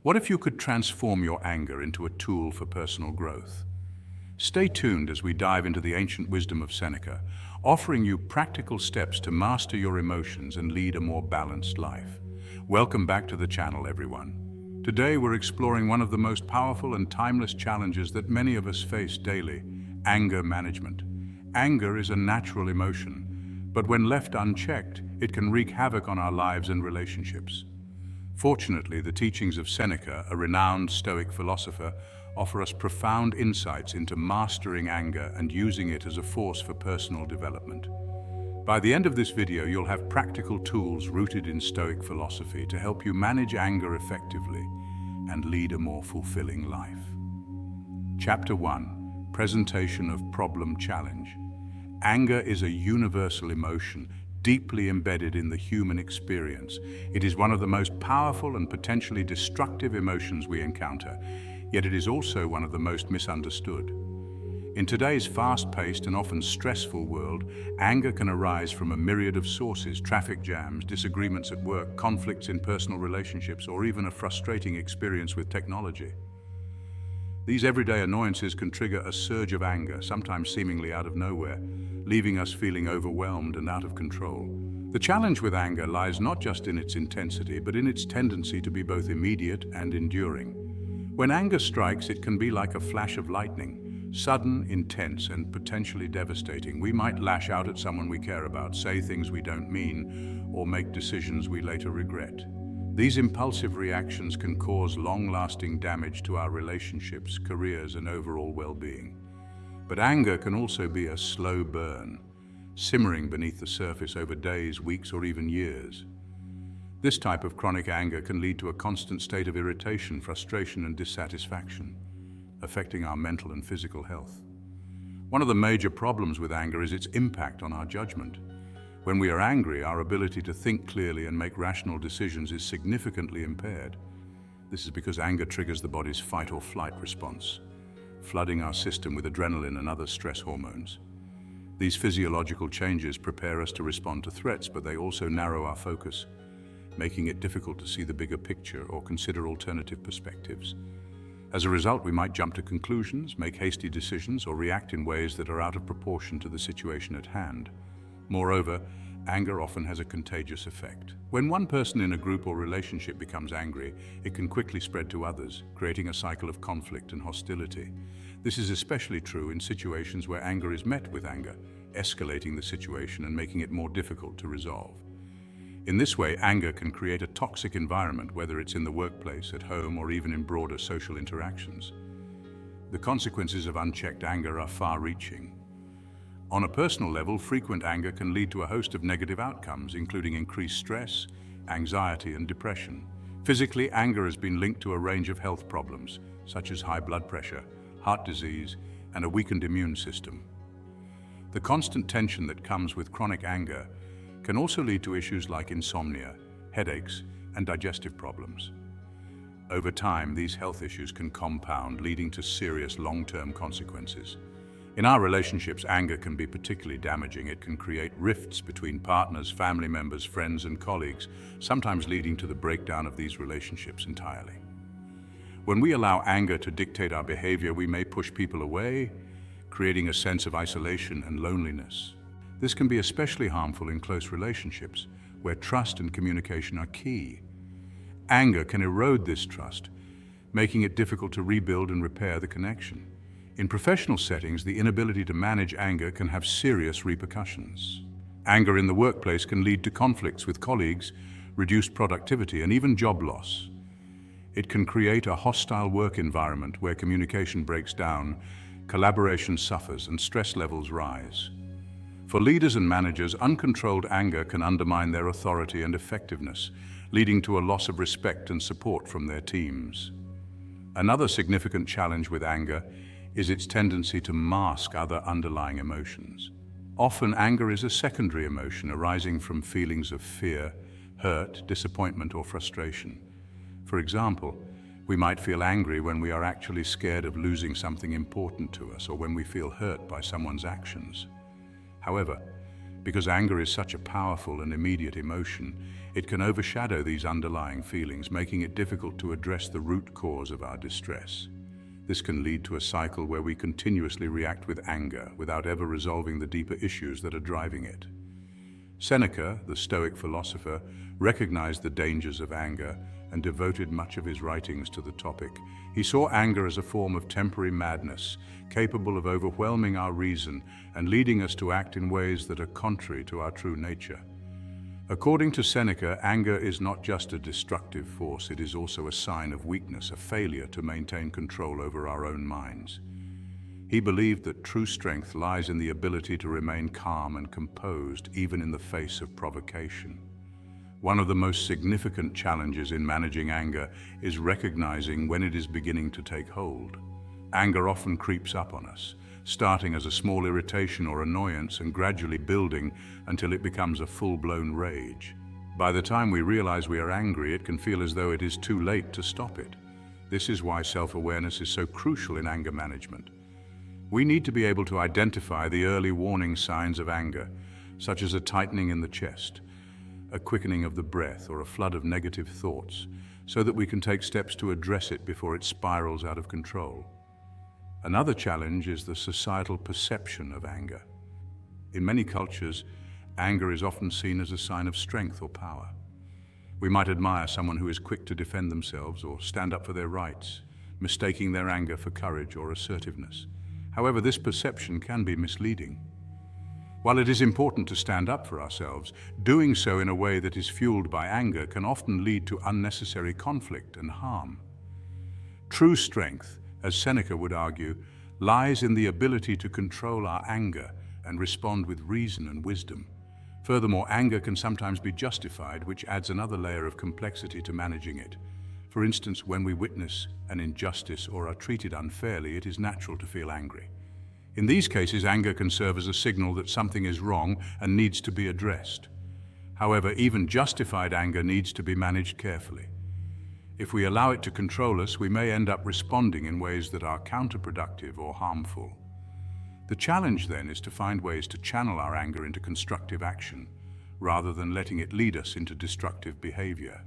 What if you could transform your anger into a tool for personal growth? Stay tuned as we dive into the ancient wisdom of Seneca, offering you practical steps to master your emotions and lead a more balanced life. Welcome back to the channel, everyone. Today we're exploring one of the most powerful and timeless challenges that many of us face daily: anger management. Anger is a natural emotion, but when left unchecked, it can wreak havoc on our lives and relationships. Fortunately, the teachings of Seneca, a renowned Stoic philosopher, offer us profound insights into mastering anger and using it as a force for personal development. By the end of this video, you'll have practical tools rooted in Stoic philosophy to help you manage anger effectively and lead a more fulfilling life. Chapter 1: Presentation of Problem Challenge. Anger is a universal emotion, deeply embedded in the human experience. It is one of the most powerful and potentially destructive emotions we encounter, yet it is also one of the most misunderstood. In today's fast-paced and often stressful world, anger can arise from a myriad of sources: traffic jams, disagreements at work, conflicts in personal relationships, or even a frustrating experience with technology. These everyday annoyances can trigger a surge of anger, sometimes seemingly out of nowhere, leaving us feeling overwhelmed and out of control. The challenge with anger lies not just in its intensity, but in its tendency to be both immediate and enduring. When anger strikes, it can be like a flash of lightning, sudden, intense, and potentially devastating. We might lash out at someone we care about, say things we don't mean, or make decisions we later regret. These impulsive reactions can cause long-lasting damage to our relationships, careers, and overall well-being. But anger can also be a slow burn, simmering beneath the surface over days, weeks, or even years. This type of chronic anger can lead to a constant state of irritation, frustration, and dissatisfaction, affecting our mental and physical health. One of the major problems with anger is its impact on our judgment. When we are angry, our ability to think clearly and make rational decisions is significantly impaired. This is because anger triggers the body's fight or flight response, flooding our system with adrenaline and other stress hormones. These physiological changes prepare us to respond to threats, but they also narrow our focus, making it difficult to see the bigger picture or consider alternative perspectives. As a result, we might jump to conclusions, make hasty decisions, or react in ways that are out of proportion to the situation at hand. Moreover, anger often has a contagious effect. When one person in a group or relationship becomes angry, it can quickly spread to others, creating a cycle of conflict and hostility. This is especially true in situations where anger is met with anger, escalating the situation and making it more difficult to resolve. In this way, anger can create a toxic environment, whether it's in the workplace, at home, or even in broader social interactions. The consequences of unchecked anger are far-reaching. On a personal level, frequent anger can lead to a host of negative outcomes, including increased stress, anxiety, and depression. Physically, anger has been linked to a range of health problems, such as high blood pressure, heart disease, and a weakened immune system. The constant tension that comes with chronic anger can also lead to issues like insomnia, headaches, and digestive problems. Over time, these health issues can compound, leading to serious long-term consequences. In our relationships, anger can be particularly damaging. It can create rifts between partners, family members, friends, and colleagues, sometimes leading to the breakdown of these relationships entirely. When we allow anger to dictate our behavior, we may push people away, creating a sense of isolation and loneliness. This can be especially harmful in close relationships, where trust and communication are key. Anger can erode this trust, making it difficult to rebuild and repair the connection. In professional settings, the inability to manage anger can have serious repercussions. Anger in the workplace can lead to conflicts with colleagues, reduced productivity, and even job loss. It can create a hostile work environment where communication breaks down, collaboration suffers, and stress levels rise. For leaders and managers, uncontrolled anger can undermine their authority and effectiveness, leading to a loss of respect and support from their teams. Another significant challenge with anger is its tendency to mask other underlying emotions. Often, anger is a secondary emotion arising from feelings of fear, hurt, disappointment, or frustration. For example, we might feel angry when we are actually scared of losing something important to us, or when we feel hurt by someone's actions. However, Because anger is such a powerful and immediate emotion, it can overshadow these underlying feelings, making it difficult to address the root cause of our distress. This can lead to a cycle where we continuously react with anger without ever resolving the deeper issues that are driving it. Seneca, the Stoic philosopher, recognized the dangers of anger and devoted much of his writings to the topic. He saw anger as a form of temporary madness, capable of overwhelming our reason and leading us to act in ways that are contrary to our true nature. According to Seneca, anger is not just a destructive force, it is also a sign of weakness, a failure to maintain control over our own minds. He believed that true strength lies in the ability to remain calm and composed even in the face of provocation. One of the most significant challenges in managing anger is recognizing when it is beginning to take hold. Anger often creeps up on us, starting as a small irritation or annoyance and gradually building until it becomes a full-blown rage. By the time we realize we are angry, it can feel as though it is too late to stop it. This is why self-awareness is so crucial in anger management. We need to be able to identify the early warning signs of anger, such as a tightening in the chest, a quickening of the breath, or a flood of negative thoughts, so that we can take steps to address it before it spirals out of control. Another challenge is the societal perception of anger. In many cultures, anger is often seen as a sign of strength or power. We might admire someone who is quick to defend themselves or stand up for their rights, mistaking their anger for courage or assertiveness. However, this perception can be misleading. While it is important to stand up for ourselves, doing so in a way that is fueled by anger can often lead to unnecessary conflict and harm. True strength, as Seneca would argue, lies in the ability to control our anger and respond with reason and wisdom. Furthermore, anger can sometimes be justified, which adds another layer of complexity to managing it. For instance, when we witness an injustice or are treated unfairly, it is natural to feel angry. In these cases, anger can serve as a signal that something is wrong and needs to be addressed. However, even justified anger needs to be managed carefully. If we allow it to control us, we may end up responding in ways that are counterproductive or harmful. The challenge then is to find ways to channel our anger into constructive action, rather than letting it lead us into destructive behavior.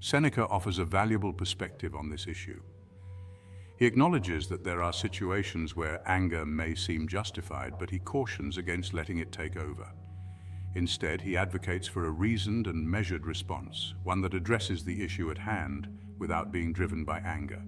Seneca offers a valuable perspective on this issue. He acknowledges that there are situations where anger may seem justified, but he cautions against letting it take over. Instead, he advocates for a reasoned and measured response, one that addresses the issue at hand without being driven by anger.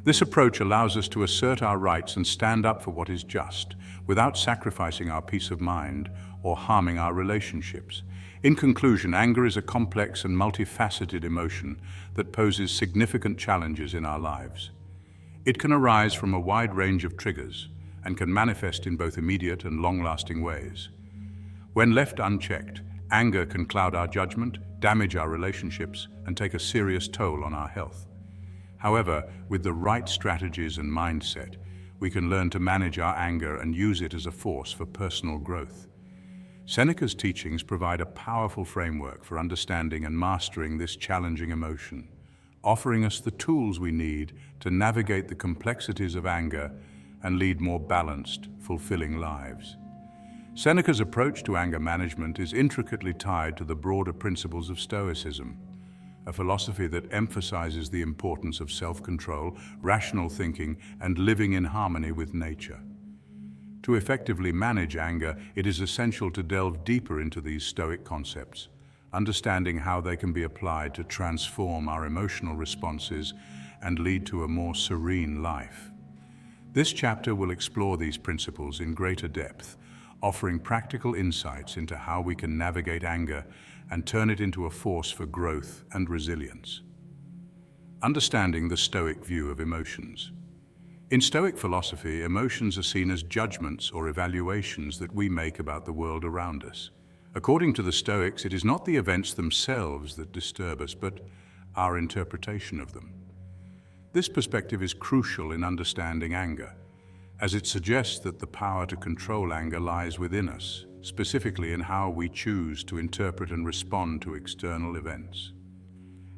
This approach allows us to assert our rights and stand up for what is just, without sacrificing our peace of mind or harming our relationships. In conclusion, anger is a complex and multifaceted emotion that poses significant challenges in our lives. It can arise from a wide range of triggers and can manifest in both immediate and long-lasting ways. When left unchecked, anger can cloud our judgment, damage our relationships, and take a serious toll on our health. However, with the right strategies and mindset, we can learn to manage our anger and use it as a force for personal growth. Seneca's teachings provide a powerful framework for understanding and mastering this challenging emotion, offering us the tools we need to navigate the complexities of anger and lead more balanced, fulfilling lives. Seneca's approach to anger management is intricately tied to the broader principles of Stoicism, a philosophy that emphasizes the importance of self-control, rational thinking, and living in harmony with nature. To effectively manage anger, it is essential to delve deeper into these Stoic concepts, understanding how they can be applied to transform our emotional responses and lead to a more serene life. This chapter will explore these principles in greater depth, offering practical insights into how we can navigate anger and turn it into a force for growth and resilience. Understanding the Stoic view of emotions. In Stoic philosophy, emotions are seen as judgments or evaluations that we make about the world around us. According to the Stoics, it is not the events themselves that disturb us, but our interpretation of them. This perspective is crucial in understanding anger, as it suggests that the power to control anger lies within us, specifically in how we choose to interpret and respond to external events.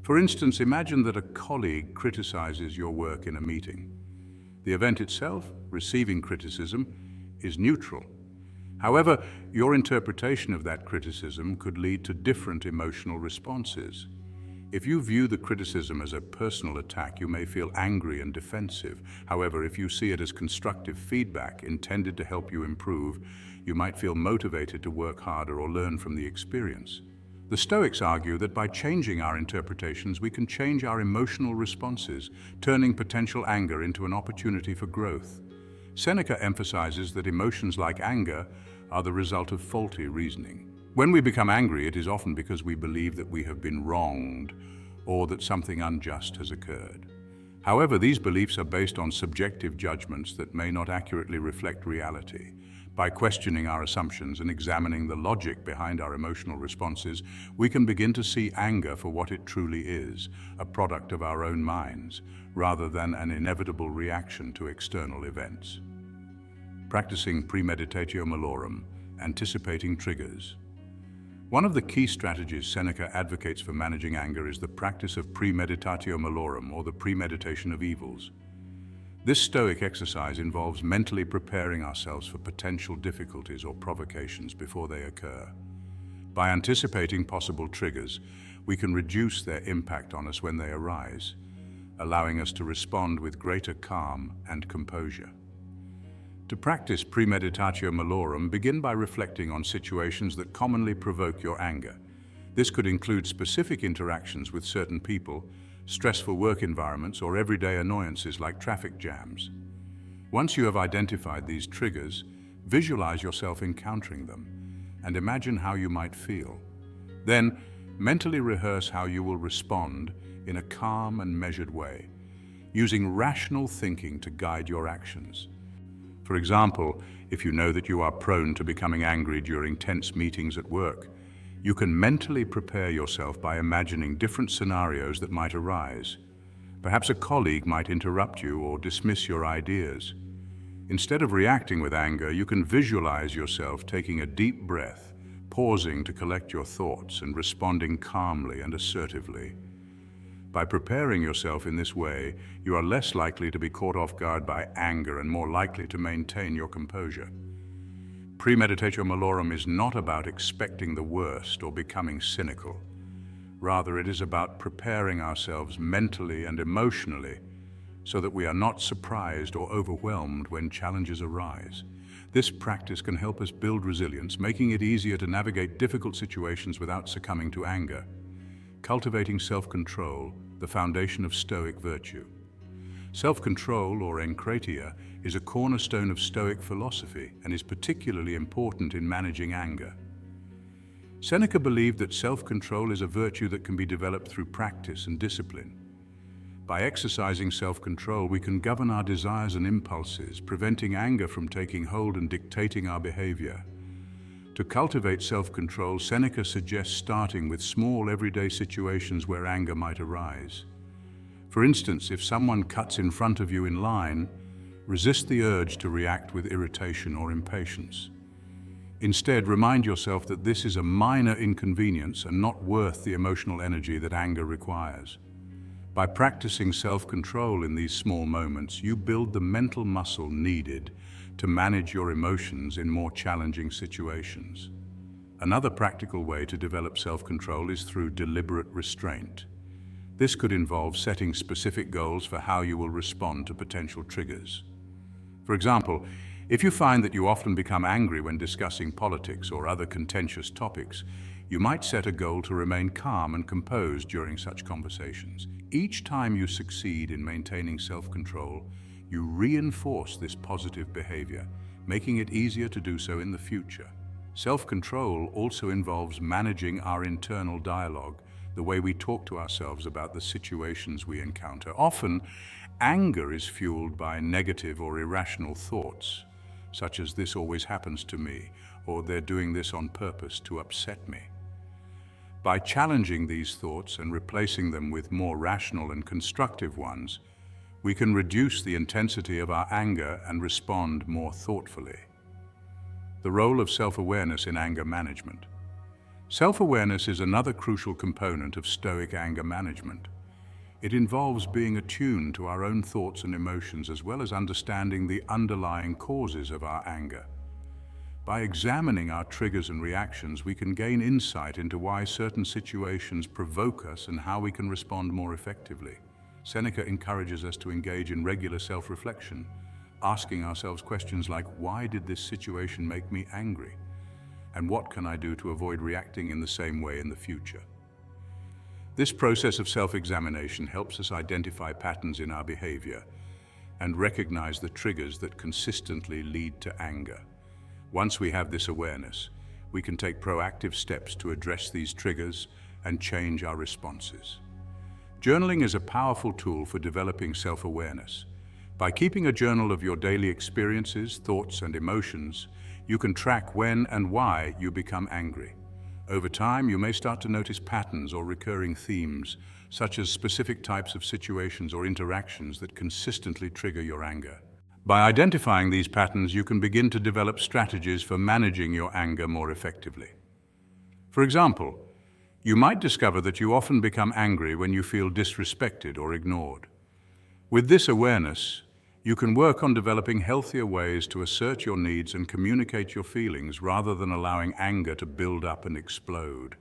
For instance, imagine that a colleague criticizes your work in a meeting. The event itself, receiving criticism, is neutral. However, your interpretation of that criticism could lead to different emotional responses. If you view the criticism as a personal attack, you may feel angry and defensive. However, if you see it as constructive feedback intended to help you improve, you might feel motivated to work harder or learn from the experience. The Stoics argue that by changing our interpretations, we can change our emotional responses, turning potential anger into an opportunity for growth. Seneca emphasizes that emotions like anger are the result of faulty reasoning. When we become angry, it is often because we believe that we have been wronged or that something unjust has occurred. However, these beliefs are based on subjective judgments that may not accurately reflect reality. By questioning our assumptions and examining the logic behind our emotional responses, we can begin to see anger for what it truly is, a product of our own minds, rather than an inevitable reaction to external events. Practicing premeditatio malorum, anticipating triggers. One of the key strategies Seneca advocates for managing anger is the practice of premeditatio malorum, or the premeditation of evils. This Stoic exercise involves mentally preparing ourselves for potential difficulties or provocations before they occur. By anticipating possible triggers, we can reduce their impact on us when they arise, allowing us to respond with greater calm and composure. To practice premeditatio malorum, begin by reflecting on situations that commonly provoke your anger. This could include specific interactions with certain people, stressful work environments, or everyday annoyances like traffic jams. Once you have identified these triggers, visualize yourself encountering them and imagine how you might feel. Then, mentally rehearse how you will respond in a calm and measured way, using rational thinking to guide your actions. For example, if you know that you are prone to becoming angry during tense meetings at work, you can mentally prepare yourself by imagining different scenarios that might arise. Perhaps a colleague might interrupt you or dismiss your ideas. Instead of reacting with anger, you can visualize yourself taking a deep breath, pausing to collect your thoughts and responding calmly and assertively. By preparing yourself in this way, you are less likely to be caught off guard by anger and more likely to maintain your composure. Premeditatio malorum is not about expecting the worst or becoming cynical. Rather, it is about preparing ourselves mentally and emotionally so that we are not surprised or overwhelmed when challenges arise. This practice can help us build resilience, making it easier to navigate difficult situations without succumbing to anger. Cultivating self-control, the foundation of Stoic virtue. Self-control, or enkratia, is a cornerstone of Stoic philosophy and is particularly important in managing anger. Seneca believed that self-control is a virtue that can be developed through practice and discipline. By exercising self-control, we can govern our desires and impulses, preventing anger from taking hold and dictating our behavior. To cultivate self-control, Seneca suggests starting with small everyday situations where anger might arise. For instance, if someone cuts in front of you in line, resist the urge to react with irritation or impatience. Instead, remind yourself that this is a minor inconvenience and not worth the emotional energy that anger requires. By practicing self-control in these small moments, you build the mental muscle needed to manage your emotions in more challenging situations. Another practical way to develop self-control is through deliberate restraint. This could involve setting specific goals for how you will respond to potential triggers. For example, if you find that you often become angry when discussing politics or other contentious topics, you might set a goal to remain calm and composed during such conversations. Each time you succeed in maintaining self-control, you reinforce this positive behavior, making it easier to do so in the future. Self-control also involves managing our internal dialogue, the way we talk to ourselves about the situations we encounter. Often, anger is fueled by negative or irrational thoughts, such as "this always happens to me," or "they're doing this on purpose to upset me." By challenging these thoughts and replacing them with more rational and constructive ones, we can reduce the intensity of our anger and respond more thoughtfully. The role of self-awareness in anger management. Self-awareness is another crucial component of Stoic anger management. It involves being attuned to our own thoughts and emotions, as well as understanding the underlying causes of our anger. By examining our triggers and reactions, we can gain insight into why certain situations provoke us and how we can respond more effectively. Seneca encourages us to engage in regular self-reflection, asking ourselves questions like, why did this situation make me angry? And what can I do to avoid reacting in the same way in the future? This process of self-examination helps us identify patterns in our behavior and recognize the triggers that consistently lead to anger. Once we have this awareness, we can take proactive steps to address these triggers and change our responses. Journaling is a powerful tool for developing self-awareness. By keeping a journal of your daily experiences, thoughts, and emotions, you can track when and why you become angry. Over time, you may start to notice patterns or recurring themes, such as specific types of situations or interactions that consistently trigger your anger. By identifying these patterns, you can begin to develop strategies for managing your anger more effectively. For example, you might discover that you often become angry when you feel disrespected or ignored. With this awareness, you can work on developing healthier ways to assert your needs and communicate your feelings rather than allowing anger to build up and explode.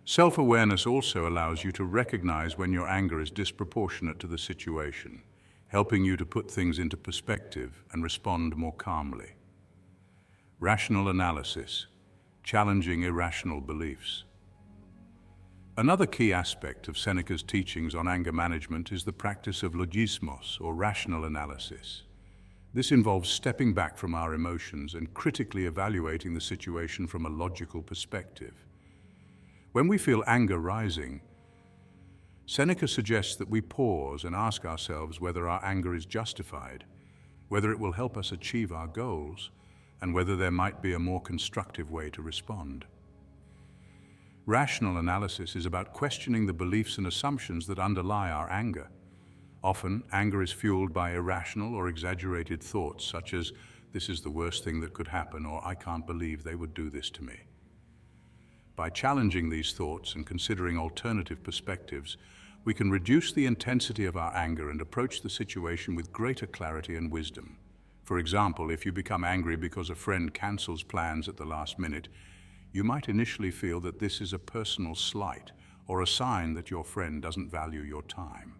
Self-awareness also allows you to recognize when your anger is disproportionate to the situation, helping you to put things into perspective and respond more calmly. Rational analysis, challenging irrational beliefs. Another key aspect of Seneca's teachings on anger management is the practice of logismos, or rational analysis. This involves stepping back from our emotions and critically evaluating the situation from a logical perspective. When we feel anger rising, Seneca suggests that we pause and ask ourselves whether our anger is justified, whether it will help us achieve our goals, and whether there might be a more constructive way to respond. Rational analysis is about questioning the beliefs and assumptions that underlie our anger. Often, anger is fueled by irrational or exaggerated thoughts, such as, "This is the worst thing that could happen," or "I can't believe they would do this to me." By challenging these thoughts and considering alternative perspectives, we can reduce the intensity of our anger and approach the situation with greater clarity and wisdom. For example, if you become angry because a friend cancels plans at the last minute, you might initially feel that this is a personal slight or a sign that your friend doesn't value your time.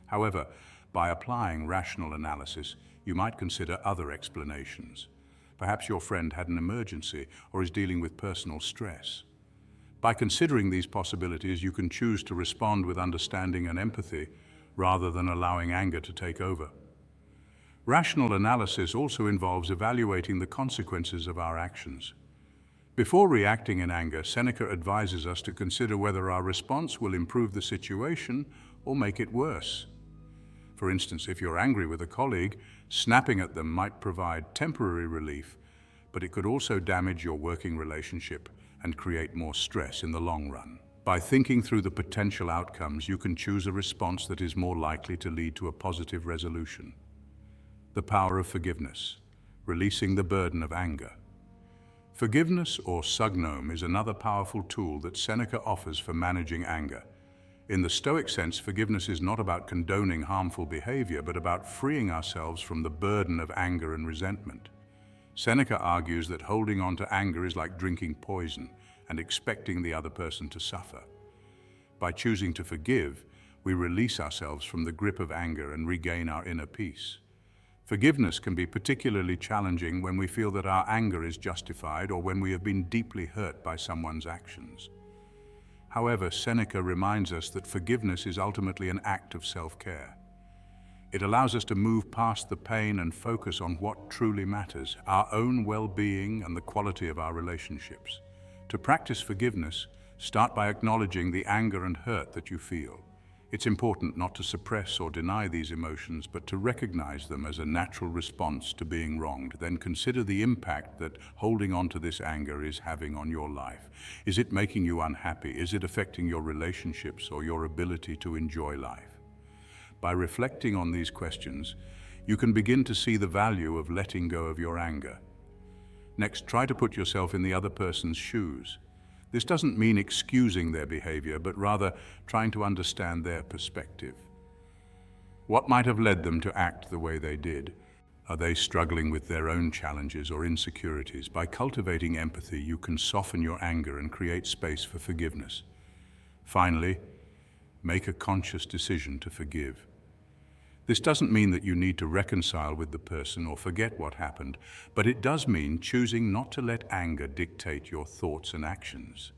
However, by applying rational analysis, you might consider other explanations. Perhaps your friend had an emergency or is dealing with personal stress. By considering these possibilities, you can choose to respond with understanding and empathy rather than allowing anger to take over. Rational analysis also involves evaluating the consequences of our actions. Before reacting in anger, Seneca advises us to consider whether our response will improve the situation or make it worse. For instance, if you're angry with a colleague, snapping at them might provide temporary relief, but it could also damage your working relationship and create more stress in the long run. By thinking through the potential outcomes, you can choose a response that is more likely to lead to a positive resolution. The power of forgiveness, releasing the burden of anger. Forgiveness, or sugnome, is another powerful tool that Seneca offers for managing anger. In the Stoic sense, forgiveness is not about condoning harmful behavior, but about freeing ourselves from the burden of anger and resentment. Seneca argues that holding on to anger is like drinking poison and expecting the other person to suffer. By choosing to forgive, we release ourselves from the grip of anger and regain our inner peace. Forgiveness can be particularly challenging when we feel that our anger is justified or when we have been deeply hurt by someone's actions. However, Seneca reminds us that forgiveness is ultimately an act of self-care. It allows us to move past the pain and focus on what truly matters, our own well-being and the quality of our relationships. To practice forgiveness, start by acknowledging the anger and hurt that you feel. It's important not to suppress or deny these emotions, but to recognize them as a natural response to being wronged. Then consider the impact that holding on to this anger is having on your life. Is it making you unhappy? Is it affecting your relationships or your ability to enjoy life? By reflecting on these questions, you can begin to see the value of letting go of your anger. Next, try to put yourself in the other person's shoes. This doesn't mean excusing their behavior, but rather trying to understand their perspective. What might have led them to act the way they did? Are they struggling with their own challenges or insecurities? By cultivating empathy, you can soften your anger and create space for forgiveness. Finally, make a conscious decision to forgive. This doesn't mean that you need to reconcile with the person or forget what happened, but it does mean choosing not to let anger dictate your thoughts and actions.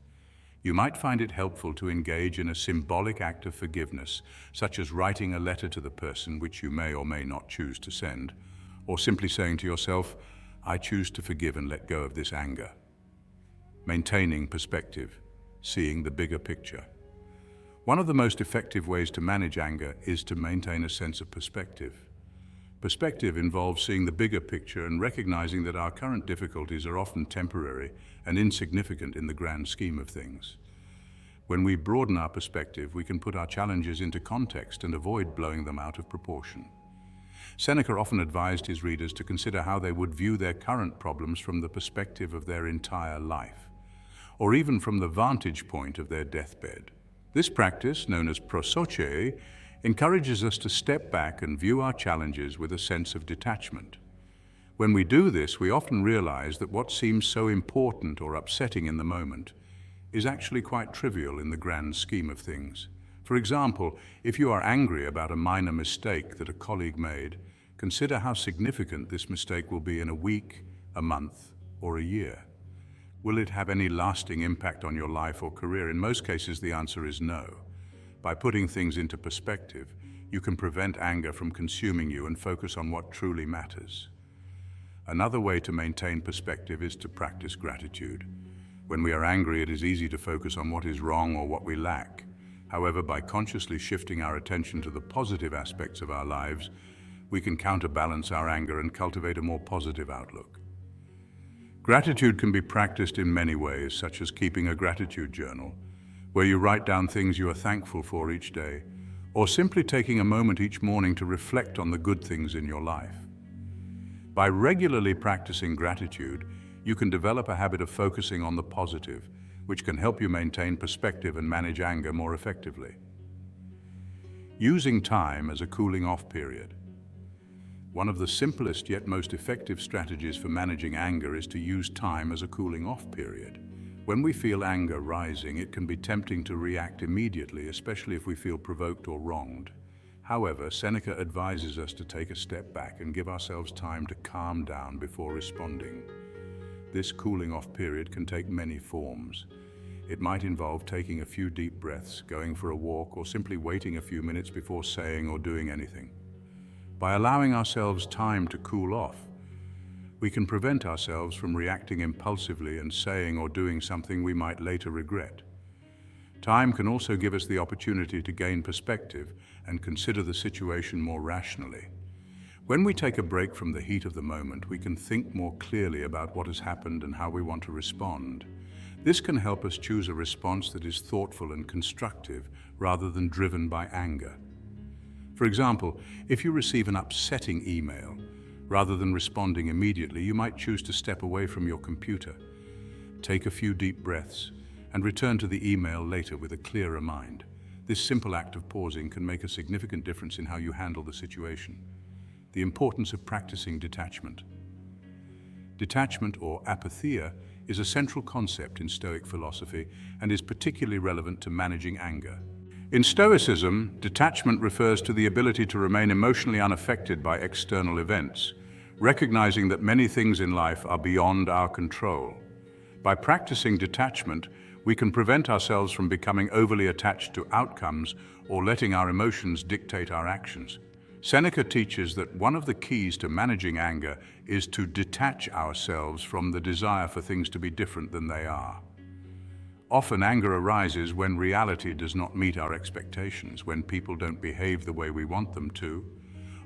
You might find it helpful to engage in a symbolic act of forgiveness, such as writing a letter to the person which you may or may not choose to send, or simply saying to yourself, "I choose to forgive and let go of this anger." Maintaining perspective, seeing the bigger picture. One of the most effective ways to manage anger is to maintain a sense of perspective. Perspective involves seeing the bigger picture and recognizing that our current difficulties are often temporary and insignificant in the grand scheme of things. When we broaden our perspective, we can put our challenges into context and avoid blowing them out of proportion. Seneca often advised his readers to consider how they would view their current problems from the perspective of their entire life, or even from the vantage point of their deathbed. This practice, known as prosoche, encourages us to step back and view our challenges with a sense of detachment. When we do this, we often realize that what seems so important or upsetting in the moment is actually quite trivial in the grand scheme of things. For example, if you are angry about a minor mistake that a colleague made, consider how significant this mistake will be in a week, a month, or a year. Will it have any lasting impact on your life or career? In most cases, the answer is no. By putting things into perspective, you can prevent anger from consuming you and focus on what truly matters. Another way to maintain perspective is to practice gratitude. When we are angry, it is easy to focus on what is wrong or what we lack. However, by consciously shifting our attention to the positive aspects of our lives, we can counterbalance our anger and cultivate a more positive outlook. Gratitude can be practiced in many ways, such as keeping a gratitude journal, where you write down things you are thankful for each day, or simply taking a moment each morning to reflect on the good things in your life. By regularly practicing gratitude, you can develop a habit of focusing on the positive, which can help you maintain perspective and manage anger more effectively. Using time as a cooling-off period. One of the simplest yet most effective strategies for managing anger is to use time as a cooling-off period. When we feel anger rising, it can be tempting to react immediately, especially if we feel provoked or wronged. However, Seneca advises us to take a step back and give ourselves time to calm down before responding. This cooling-off period can take many forms. It might involve taking a few deep breaths, going for a walk, or simply waiting a few minutes before saying or doing anything. By allowing ourselves time to cool off, we can prevent ourselves from reacting impulsively and saying or doing something we might later regret. Time can also give us the opportunity to gain perspective and consider the situation more rationally. When we take a break from the heat of the moment, we can think more clearly about what has happened and how we want to respond. This can help us choose a response that is thoughtful and constructive rather than driven by anger. For example, if you receive an upsetting email, rather than responding immediately, you might choose to step away from your computer, take a few deep breaths, and return to the email later with a clearer mind. This simple act of pausing can make a significant difference in how you handle the situation. The importance of practicing detachment. Detachment, or apatheia, is a central concept in Stoic philosophy and is particularly relevant to managing anger. In Stoicism, detachment refers to the ability to remain emotionally unaffected by external events, recognizing that many things in life are beyond our control. By practicing detachment, we can prevent ourselves from becoming overly attached to outcomes or letting our emotions dictate our actions. Seneca teaches that one of the keys to managing anger is to detach ourselves from the desire for things to be different than they are. Often anger arises when reality does not meet our expectations, when people don't behave the way we want them to,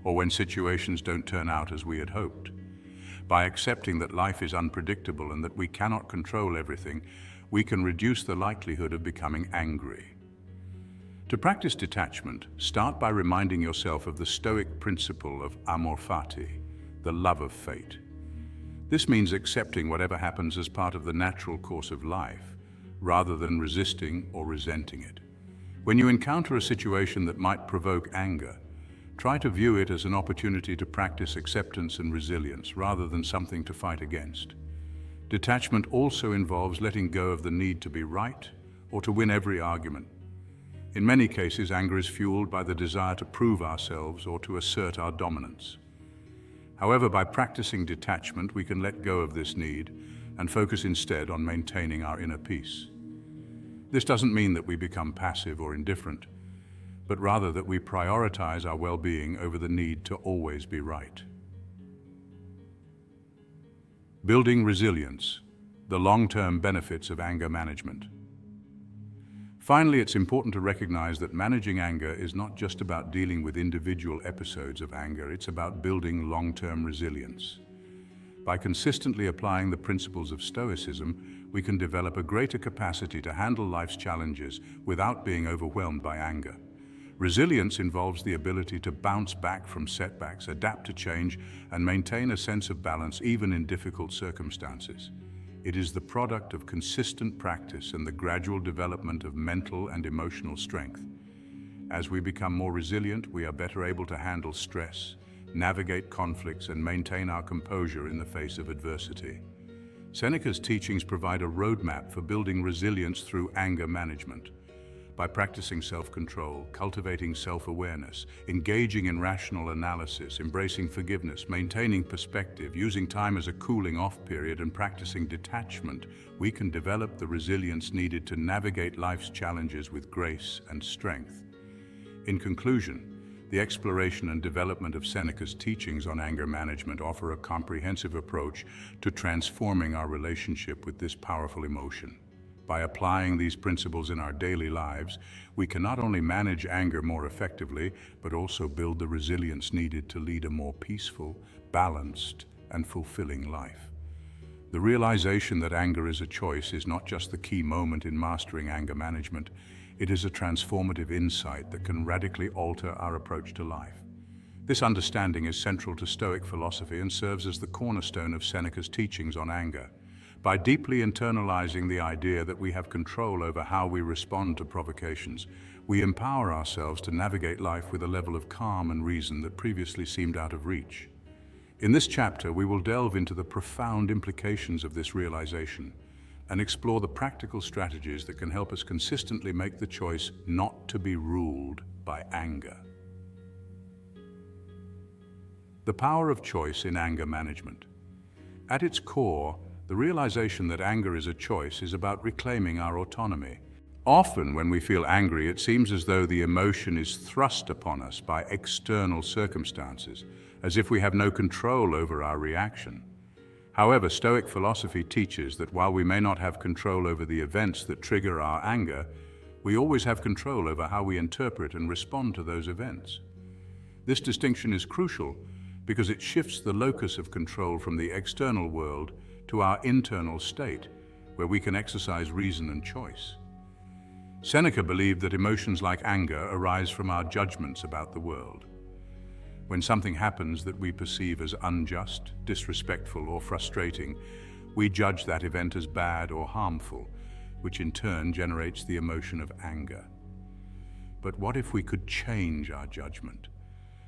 or when situations don't turn out as we had hoped. By accepting that life is unpredictable and that we cannot control everything, we can reduce the likelihood of becoming angry. To practice detachment, start by reminding yourself of the Stoic principle of amor fati, the love of fate. This means accepting whatever happens as part of the natural course of life, rather than resisting or resenting it. When you encounter a situation that might provoke anger, Try to view it as an opportunity to practice acceptance and resilience rather than something to fight against. Detachment also involves letting go of the need to be right or to win every argument. In many cases, anger is fueled by the desire to prove ourselves or to assert our dominance. However, by practicing detachment, we can let go of this need and focus instead on maintaining our inner peace. This doesn't mean that we become passive or indifferent, but rather that we prioritize our well-being over the need to always be right. Building resilience, the long-term benefits of anger management. Finally, it's important to recognize that managing anger is not just about dealing with individual episodes of anger, it's about building long-term resilience. By consistently applying the principles of Stoicism, we can develop a greater capacity to handle life's challenges without being overwhelmed by anger. Resilience involves the ability to bounce back from setbacks, adapt to change, and maintain a sense of balance even in difficult circumstances. It is the product of consistent practice and the gradual development of mental and emotional strength. As we become more resilient, we are better able to handle stress, navigate conflicts, and maintain our composure in the face of adversity. Seneca's teachings provide a roadmap for building resilience through anger management. By practicing self-control, cultivating self-awareness, engaging in rational analysis, embracing forgiveness, maintaining perspective, using time as a cooling-off period, and practicing detachment, we can develop the resilience needed to navigate life's challenges with grace and strength. In conclusion, the exploration and development of Seneca's teachings on anger management offer a comprehensive approach to transforming our relationship with this powerful emotion. By applying these principles in our daily lives, we can not only manage anger more effectively, but also build the resilience needed to lead a more peaceful, balanced, and fulfilling life. The realization that anger is a choice is not just the key moment in mastering anger management, it is a transformative insight that can radically alter our approach to life. This understanding is central to Stoic philosophy and serves as the cornerstone of Seneca's teachings on anger. By deeply internalizing the idea that we have control over how we respond to provocations, we empower ourselves to navigate life with a level of calm and reason that previously seemed out of reach. In this chapter, we will delve into the profound implications of this realization and explore the practical strategies that can help us consistently make the choice not to be ruled by anger. The power of choice in anger management. At its core, the realization that anger is a choice is about reclaiming our autonomy. Often, when we feel angry, it seems as though the emotion is thrust upon us by external circumstances, as if we have no control over our reaction. However, Stoic philosophy teaches that while we may not have control over the events that trigger our anger, we always have control over how we interpret and respond to those events. This distinction is crucial because it shifts the locus of control from the external world to our internal state, where we can exercise reason and choice. Seneca believed that emotions like anger arise from our judgments about the world. When something happens that we perceive as unjust, disrespectful, or frustrating, we judge that event as bad or harmful, which in turn generates the emotion of anger. But what if we could change our judgment?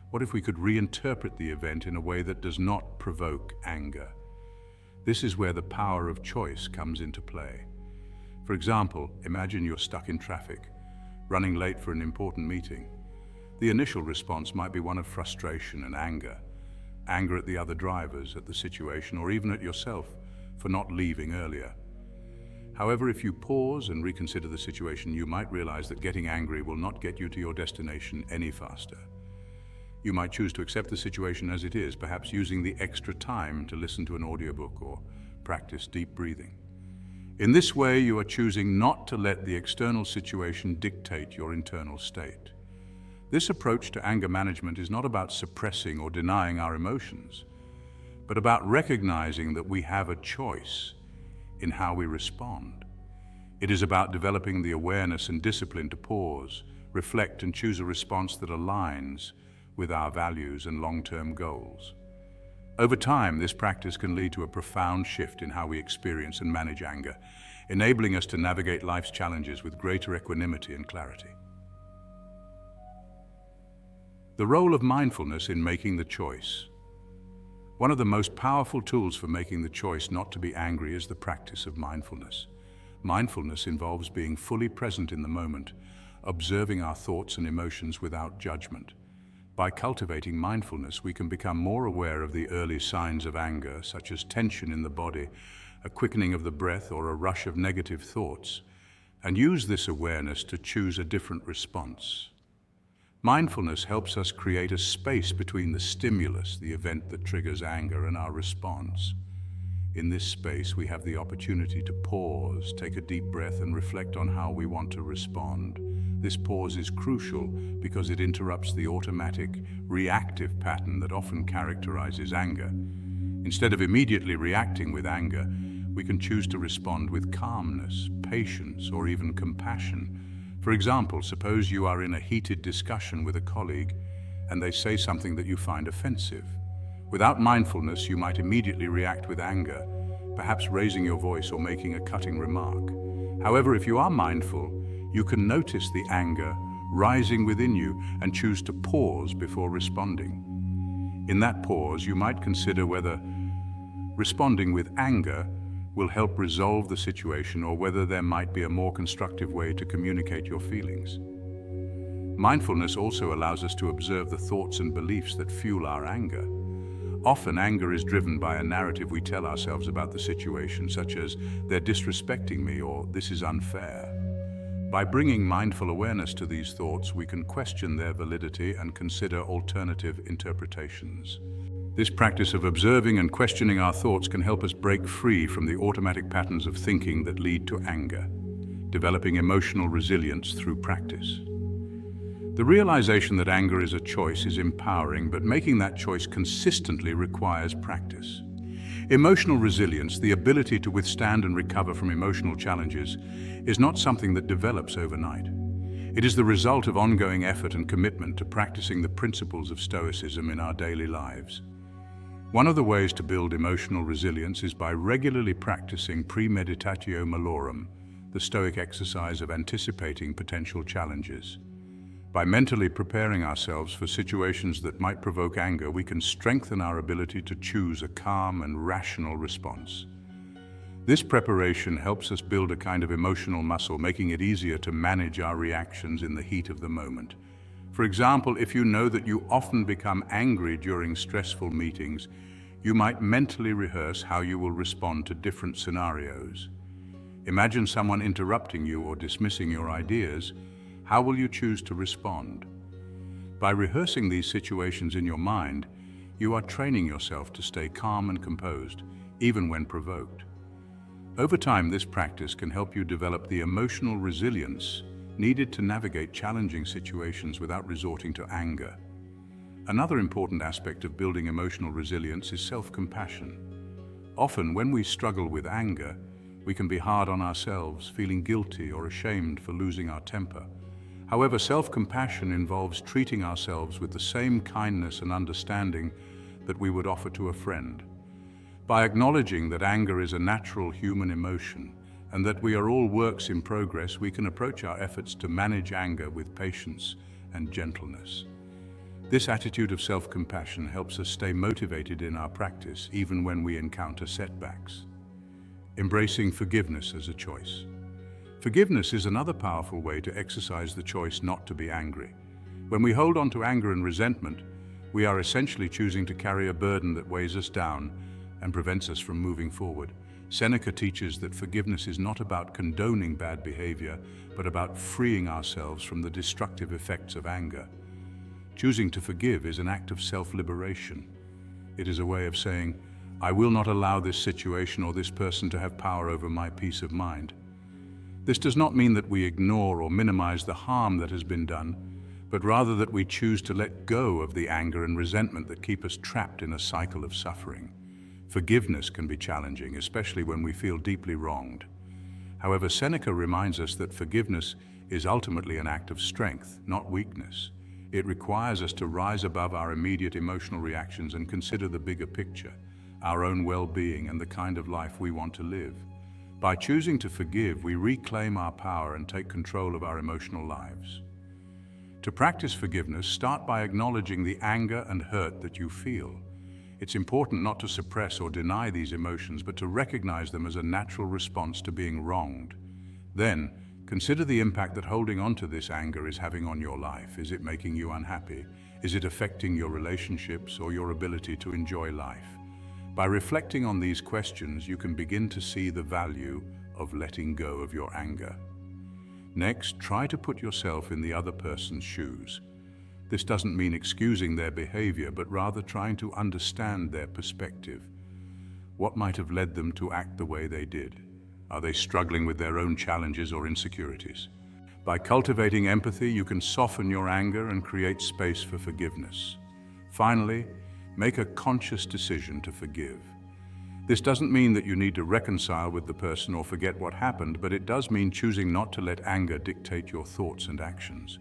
What if we could reinterpret the event in a way that does not provoke anger? This is where the power of choice comes into play. For example, imagine you're stuck in traffic, running late for an important meeting. The initial response might be one of frustration and anger at the other drivers, at the situation, or even at yourself for not leaving earlier. However, if you pause and reconsider the situation, you might realize that getting angry will not get you to your destination any faster. You might choose to accept the situation as it is, perhaps using the extra time to listen to an audiobook or practice deep breathing. In this way, you are choosing not to let the external situation dictate your internal state. This approach to anger management is not about suppressing or denying our emotions, but about recognizing that we have a choice in how we respond. It is about developing the awareness and discipline to pause, reflect, and choose a response that aligns with our values and long-term goals. Over time, this practice can lead to a profound shift in how we experience and manage anger, enabling us to navigate life's challenges with greater equanimity and clarity. The role of mindfulness in making the choice. One of the most powerful tools for making the choice not to be angry is the practice of mindfulness. Mindfulness involves being fully present in the moment, observing our thoughts and emotions without judgment. By cultivating mindfulness, we can become more aware of the early signs of anger, such as tension in the body, a quickening of the breath, or a rush of negative thoughts, and use this awareness to choose a different response. Mindfulness helps us create a space between the stimulus, the event that triggers anger, and our response. In this space, we have the opportunity to pause, take a deep breath, and reflect on how we want to respond. This pause is crucial because it interrupts the automatic, reactive pattern that often characterizes anger. Instead of immediately reacting with anger, we can choose to respond with calmness, patience, or even compassion. For example, suppose you are in a heated discussion with a colleague and they say something that you find offensive. Without mindfulness, you might immediately react with anger, perhaps raising your voice or making a cutting remark. However, if you are mindful, you can notice the anger rising within you and choose to pause before responding. In that pause, you might consider whether responding with anger will help resolve the situation or whether there might be a more constructive way to communicate your feelings. Mindfulness also allows us to observe the thoughts and beliefs that fuel our anger. Often, anger is driven by a narrative we tell ourselves about the situation, such as, "They're disrespecting me," or "This is unfair." By bringing mindful awareness to these thoughts, we can question their validity and consider alternative interpretations. This practice of observing and questioning our thoughts can help us break free from the automatic patterns of thinking that lead to anger, developing emotional resilience through practice. The realization that anger is a choice is empowering, but making that choice consistently requires practice. Emotional resilience, the ability to withstand and recover from emotional challenges, is not something that develops overnight. It is the result of ongoing effort and commitment to practicing the principles of Stoicism in our daily lives. One of the ways to build emotional resilience is by regularly practicing premeditatio malorum, the Stoic exercise of anticipating potential challenges. By mentally preparing ourselves for situations that might provoke anger, we can strengthen our ability to choose a calm and rational response. This preparation helps us build a kind of emotional muscle, making it easier to manage our reactions in the heat of the moment. For example, if you know that you often become angry during stressful meetings, you might mentally rehearse how you will respond to different scenarios. Imagine someone interrupting you or dismissing your ideas. How will you choose to respond? By rehearsing these situations in your mind, you are training yourself to stay calm and composed, even when provoked. Over time, this practice can help you develop the emotional resilience needed to navigate challenging situations without resorting to anger. Another important aspect of building emotional resilience is self-compassion. Often, when we struggle with anger, we can be hard on ourselves, feeling guilty or ashamed for losing our temper. However, self-compassion involves treating ourselves with the same kindness and understanding that we would offer to a friend. By acknowledging that anger is a natural human emotion and that we are all works in progress, we can approach our efforts to manage anger with patience and gentleness. This attitude of self-compassion helps us stay motivated in our practice, even when we encounter setbacks. Embracing forgiveness as a choice. Forgiveness is another powerful way to exercise the choice not to be angry. When we hold on to anger and resentment, we are essentially choosing to carry a burden that weighs us down and prevents us from moving forward. Seneca teaches that forgiveness is not about condoning bad behavior, but about freeing ourselves from the destructive effects of anger. Choosing to forgive is an act of self-liberation. It is a way of saying, "I will not allow this situation or this person to have power over my peace of mind." This does not mean that we ignore or minimize the harm that has been done, but rather that we choose to let go of the anger and resentment that keep us trapped in a cycle of suffering. Forgiveness can be challenging, especially when we feel deeply wronged. However, Seneca reminds us that forgiveness is ultimately an act of strength, not weakness. It requires us to rise above our immediate emotional reactions and consider the bigger picture, our own well-being and the kind of life we want to live. By choosing to forgive, we reclaim our power and take control of our emotional lives. To practice forgiveness, start by acknowledging the anger and hurt that you feel. It's important not to suppress or deny these emotions, but to recognize them as a natural response to being wronged. Then, consider the impact that holding on to this anger is having on your life. Is it making you unhappy? Is it affecting your relationships or your ability to enjoy life? By reflecting on these questions, you can begin to see the value of letting go of your anger. Next, try to put yourself in the other person's shoes. This doesn't mean excusing their behavior, but rather trying to understand their perspective. What might have led them to act the way they did? Are they struggling with their own challenges or insecurities? By cultivating empathy, you can soften your anger and create space for forgiveness. Finally, make a conscious decision to forgive. This doesn't mean that you need to reconcile with the person or forget what happened, but it does mean choosing not to let anger dictate your thoughts and actions.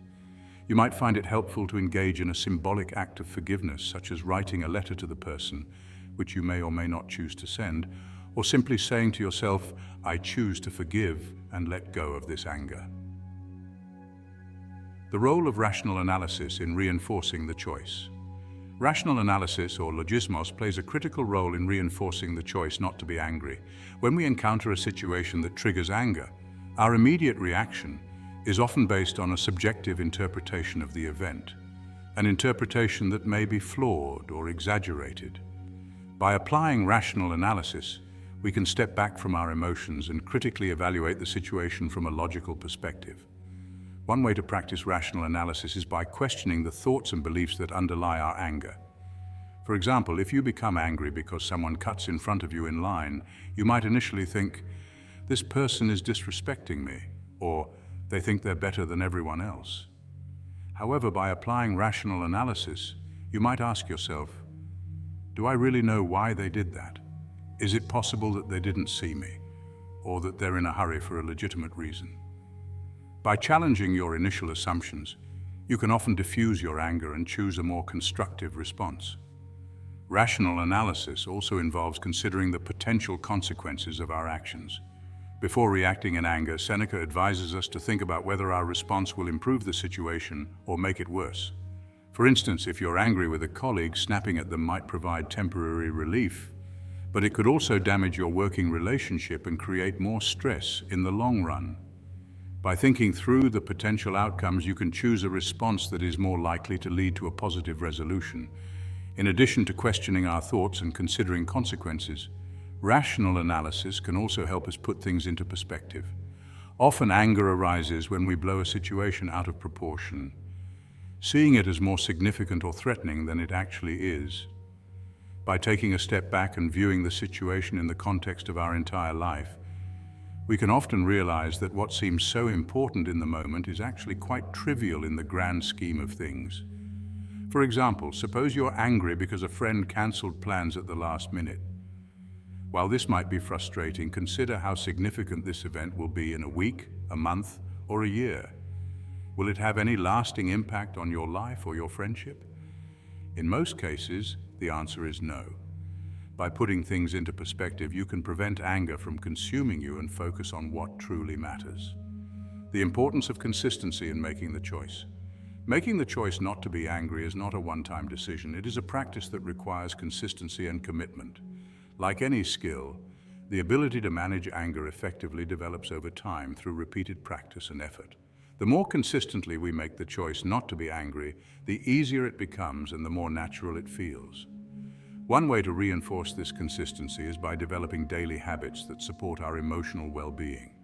You might find it helpful to engage in a symbolic act of forgiveness, such as writing a letter to the person, which you may or may not choose to send, or simply saying to yourself, "I choose to forgive and let go of this anger." The role of rational analysis in reinforcing the choice. Rational analysis, or logismos, plays a critical role in reinforcing the choice not to be angry. When we encounter a situation that triggers anger, our immediate reaction is often based on a subjective interpretation of the event, an interpretation that may be flawed or exaggerated. By applying rational analysis, we can step back from our emotions and critically evaluate the situation from a logical perspective. One way to practice rational analysis is by questioning the thoughts and beliefs that underlie our anger. For example, if you become angry because someone cuts in front of you in line, you might initially think, "This person is disrespecting me," or "They think they're better than everyone else." However, by applying rational analysis, you might ask yourself, "Do I really know why they did that? Is it possible that they didn't see me, or that they're in a hurry for a legitimate reason?" By challenging your initial assumptions, you can often diffuse your anger and choose a more constructive response. Rational analysis also involves considering the potential consequences of our actions. Before reacting in anger, Seneca advises us to think about whether our response will improve the situation or make it worse. For instance, if you're angry with a colleague, snapping at them might provide temporary relief, but it could also damage your working relationship and create more stress in the long run. By thinking through the potential outcomes, you can choose a response that is more likely to lead to a positive resolution. In addition to questioning our thoughts and considering consequences, rational analysis can also help us put things into perspective. Often anger arises when we blow a situation out of proportion, seeing it as more significant or threatening than it actually is. By taking a step back and viewing the situation in the context of our entire life, we can often realize that what seems so important in the moment is actually quite trivial in the grand scheme of things. For example, suppose you're angry because a friend cancelled plans at the last minute. While this might be frustrating, consider how significant this event will be in a week, a month, or a year. Will it have any lasting impact on your life or your friendship? In most cases, the answer is no. By putting things into perspective, you can prevent anger from consuming you and focus on what truly matters. The importance of consistency in making the choice. Making the choice not to be angry is not a one-time decision. It is a practice that requires consistency and commitment. Like any skill, the ability to manage anger effectively develops over time through repeated practice and effort. The more consistently we make the choice not to be angry, the easier it becomes and the more natural it feels. One way to reinforce this consistency is by developing daily habits that support our emotional well-being.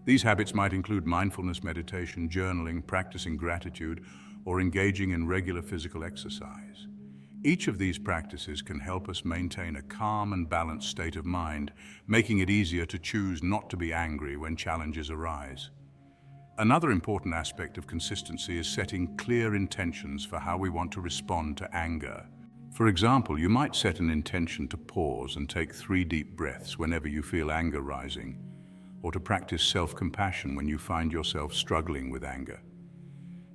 These habits might include mindfulness meditation, journaling, practicing gratitude, or engaging in regular physical exercise. Each of these practices can help us maintain a calm and balanced state of mind, making it easier to choose not to be angry when challenges arise. Another important aspect of consistency is setting clear intentions for how we want to respond to anger. For example, you might set an intention to pause and take 3 deep breaths whenever you feel anger rising, or to practice self-compassion when you find yourself struggling with anger.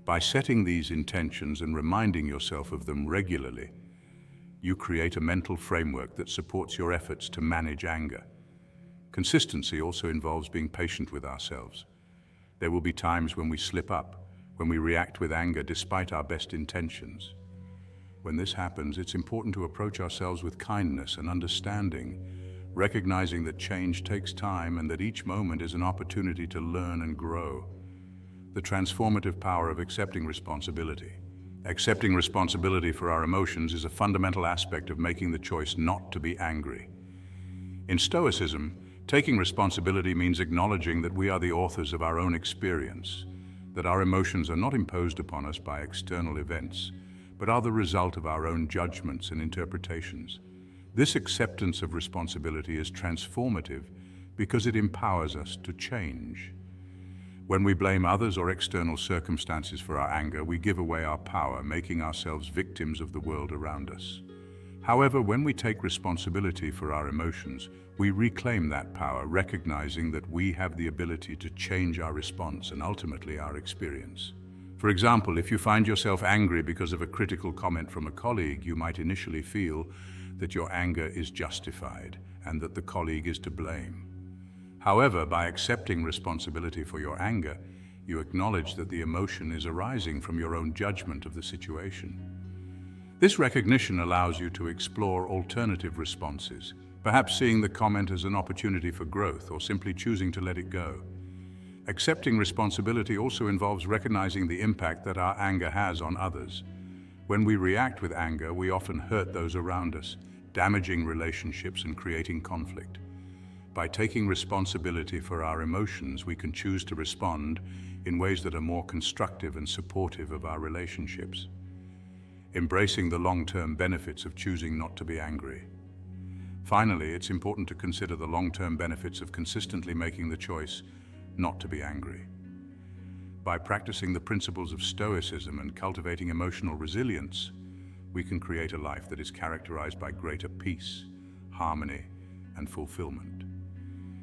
By setting these intentions and reminding yourself of them regularly, you create a mental framework that supports your efforts to manage anger. Consistency also involves being patient with ourselves. There will be times when we slip up, when we react with anger despite our best intentions. When this happens, it's important to approach ourselves with kindness and understanding, recognizing that change takes time and that each moment is an opportunity to learn and grow. The transformative power of accepting responsibility. Accepting responsibility for our emotions is a fundamental aspect of making the choice not to be angry. In Stoicism, taking responsibility means acknowledging that we are the authors of our own experience, that our emotions are not imposed upon us by external events, but are the result of our own judgments and interpretations. This acceptance of responsibility is transformative because it empowers us to change. When we blame others or external circumstances for our anger, we give away our power, making ourselves victims of the world around us. However, when we take responsibility for our emotions, we reclaim that power, recognizing that we have the ability to change our response and ultimately our experience. For example, if you find yourself angry because of a critical comment from a colleague, you might initially feel that your anger is justified and that the colleague is to blame. However, by accepting responsibility for your anger, you acknowledge that the emotion is arising from your own judgment of the situation. This recognition allows you to explore alternative responses, perhaps seeing the comment as an opportunity for growth or simply choosing to let it go. Accepting responsibility also involves recognizing the impact that our anger has on others. When we react with anger, we often hurt those around us, damaging relationships and creating conflict. By taking responsibility for our emotions, we can choose to respond in ways that are more constructive and supportive of our relationships. Embracing the long-term benefits of choosing not to be angry. Finally, it's important to consider the long-term benefits of consistently making the choice not to be angry. By practicing the principles of Stoicism and cultivating emotional resilience, we can create a life that is characterized by greater peace, harmony, and fulfillment.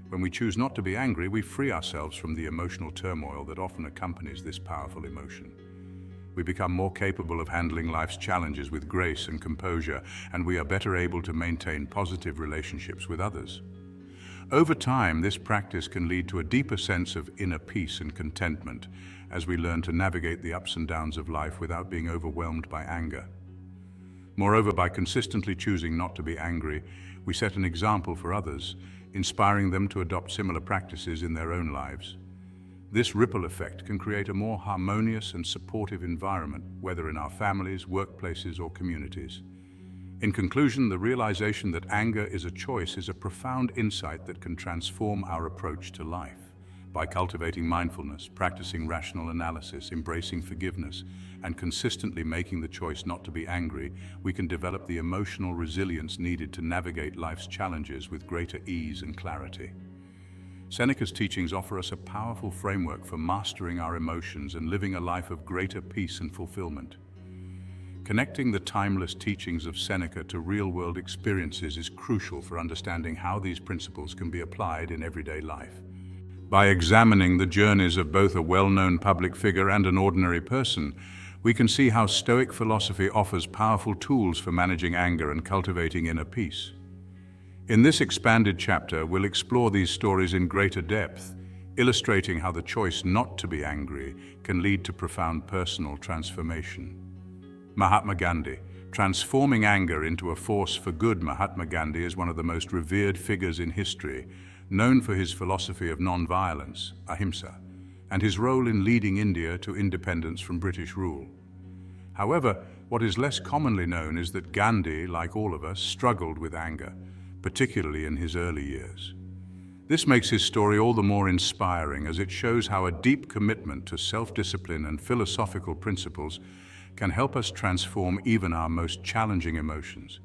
When we choose not to be angry, we free ourselves from the emotional turmoil that often accompanies this powerful emotion. We become more capable of handling life's challenges with grace and composure, and we are better able to maintain positive relationships with others. Over time, this practice can lead to a deeper sense of inner peace and contentment as we learn to navigate the ups and downs of life without being overwhelmed by anger. Moreover, by consistently choosing not to be angry, we set an example for others, inspiring them to adopt similar practices in their own lives. This ripple effect can create a more harmonious and supportive environment, whether in our families, workplaces, or communities. In conclusion, the realization that anger is a choice is a profound insight that can transform our approach to life. By cultivating mindfulness, practicing rational analysis, embracing forgiveness, and consistently making the choice not to be angry, we can develop the emotional resilience needed to navigate life's challenges with greater ease and clarity. Seneca's teachings offer us a powerful framework for mastering our emotions and living a life of greater peace and fulfillment. Connecting the timeless teachings of Seneca to real-world experiences is crucial for understanding how these principles can be applied in everyday life. By examining the journeys of both a well-known public figure and an ordinary person, we can see how Stoic philosophy offers powerful tools for managing anger and cultivating inner peace. In this expanded chapter, we'll explore these stories in greater depth, illustrating how the choice not to be angry can lead to profound personal transformation. Mahatma Gandhi. Transforming anger into a force for good. Mahatma Gandhi is one of the most revered figures in history, known for his philosophy of non-violence, ahimsa, and his role in leading India to independence from British rule. However, what is less commonly known is that Gandhi, like all of us, struggled with anger, particularly in his early years. This makes his story all the more inspiring, as it shows how a deep commitment to self-discipline and philosophical principles can help us transform even our most challenging emotions.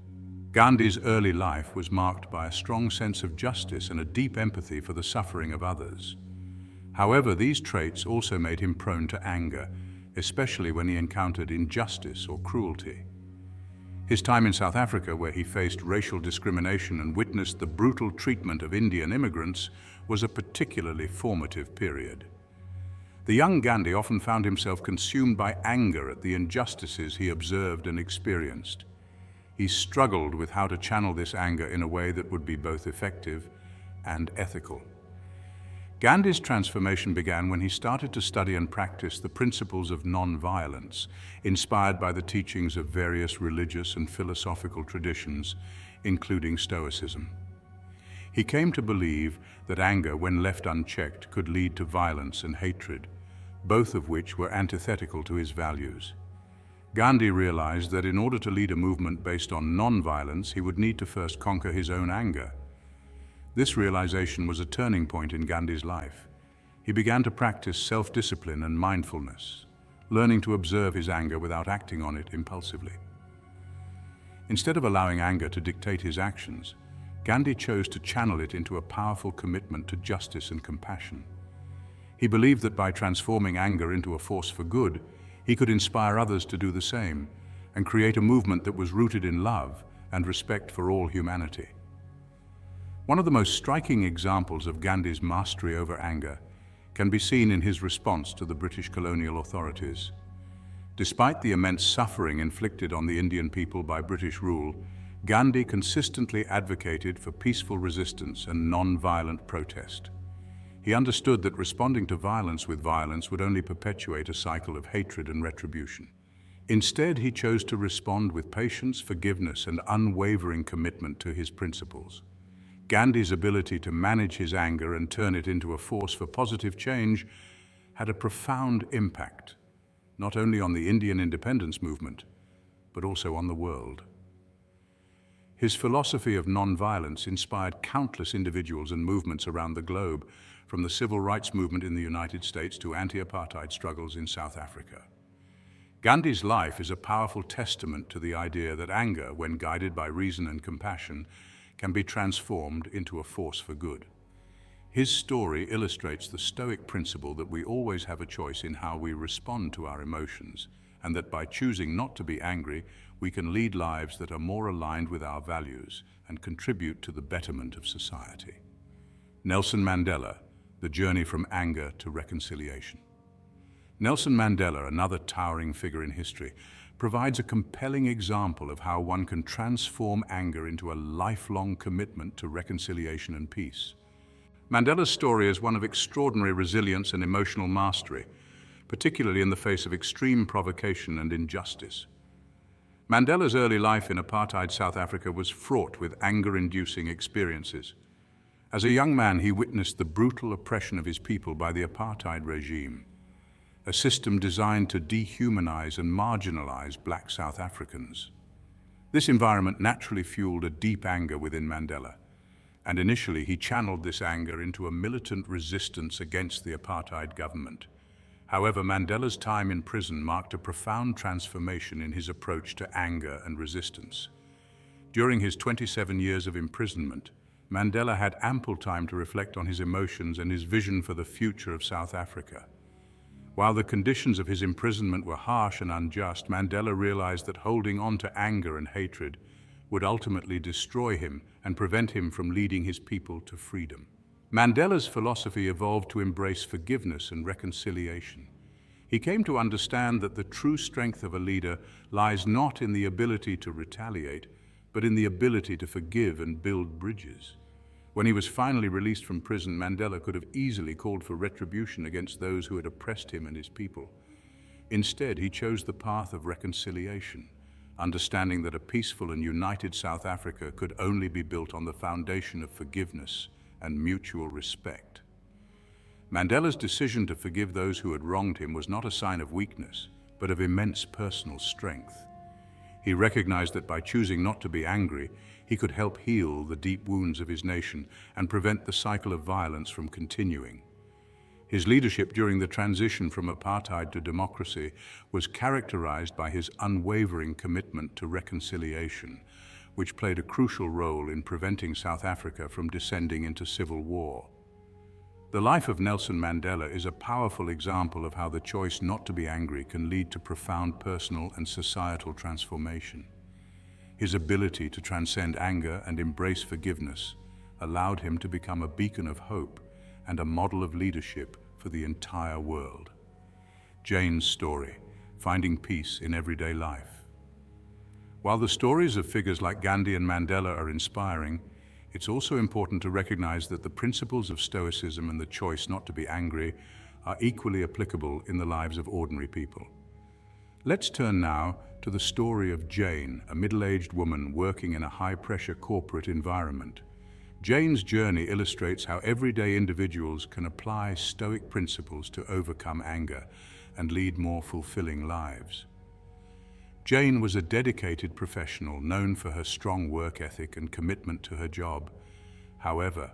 Gandhi's early life was marked by a strong sense of justice and a deep empathy for the suffering of others. However, these traits also made him prone to anger, especially when he encountered injustice or cruelty. His time in South Africa, where he faced racial discrimination and witnessed the brutal treatment of Indian immigrants, was a particularly formative period. The young Gandhi often found himself consumed by anger at the injustices he observed and experienced. He struggled with how to channel this anger in a way that would be both effective and ethical. Gandhi's transformation began when he started to study and practice the principles of non-violence, inspired by the teachings of various religious and philosophical traditions, including Stoicism. He came to believe that anger, when left unchecked, could lead to violence and hatred, both of which were antithetical to his values. Gandhi realized that in order to lead a movement based on non-violence, he would need to first conquer his own anger. This realization was a turning point in Gandhi's life. He began to practice self-discipline and mindfulness, learning to observe his anger without acting on it impulsively. Instead of allowing anger to dictate his actions, Gandhi chose to channel it into a powerful commitment to justice and compassion. He believed that by transforming anger into a force for good, he could inspire others to do the same and create a movement that was rooted in love and respect for all humanity. One of the most striking examples of Gandhi's mastery over anger can be seen in his response to the British colonial authorities. Despite the immense suffering inflicted on the Indian people by British rule, Gandhi consistently advocated for peaceful resistance and non-violent protest. He understood that responding to violence with violence would only perpetuate a cycle of hatred and retribution. Instead, he chose to respond with patience, forgiveness, and unwavering commitment to his principles. Gandhi's ability to manage his anger and turn it into a force for positive change had a profound impact, not only on the Indian independence movement, but also on the world. His philosophy of non-violence inspired countless individuals and movements around the globe, from the civil rights movement in the United States to anti-apartheid struggles in South Africa. Gandhi's life is a powerful testament to the idea that anger, when guided by reason and compassion, can be transformed into a force for good. His story illustrates the Stoic principle that we always have a choice in how we respond to our emotions, and that by choosing not to be angry, we can lead lives that are more aligned with our values and contribute to the betterment of society. Nelson Mandela, the journey from anger to reconciliation. Nelson Mandela, another towering figure in history, provides a compelling example of how one can transform anger into a lifelong commitment to reconciliation and peace. Mandela's story is one of extraordinary resilience and emotional mastery, particularly in the face of extreme provocation and injustice. Mandela's early life in apartheid South Africa was fraught with anger-inducing experiences. As a young man, he witnessed the brutal oppression of his people by the apartheid regime, a system designed to dehumanize and marginalize black South Africans. This environment naturally fueled a deep anger within Mandela, and initially he channeled this anger into a militant resistance against the apartheid government. However, Mandela's time in prison marked a profound transformation in his approach to anger and resistance. During his 27 years of imprisonment, Mandela had ample time to reflect on his emotions and his vision for the future of South Africa. While the conditions of his imprisonment were harsh and unjust, Mandela realized that holding on to anger and hatred would ultimately destroy him and prevent him from leading his people to freedom. Mandela's philosophy evolved to embrace forgiveness and reconciliation. He came to understand that the true strength of a leader lies not in the ability to retaliate, but in the ability to forgive and build bridges. When he was finally released from prison, Mandela could have easily called for retribution against those who had oppressed him and his people. Instead, he chose the path of reconciliation, understanding that a peaceful and united South Africa could only be built on the foundation of forgiveness and mutual respect. Mandela's decision to forgive those who had wronged him was not a sign of weakness, but of immense personal strength. He recognized that by choosing not to be angry, he could help heal the deep wounds of his nation and prevent the cycle of violence from continuing. His leadership during the transition from apartheid to democracy was characterized by his unwavering commitment to reconciliation, which played a crucial role in preventing South Africa from descending into civil war. The life of Nelson Mandela is a powerful example of how the choice not to be angry can lead to profound personal and societal transformation. His ability to transcend anger and embrace forgiveness allowed him to become a beacon of hope and a model of leadership for the entire world. Jane's story, finding peace in everyday life. While the stories of figures like Gandhi and Mandela are inspiring, It's also important to recognize that the principles of Stoicism and the choice not to be angry are equally applicable in the lives of ordinary people. Let's turn now to the story of Jane, a middle-aged woman working in a high-pressure corporate environment. Jane's journey illustrates how everyday individuals can apply Stoic principles to overcome anger and lead more fulfilling lives. Jane was a dedicated professional known for her strong work ethic and commitment to her job. However,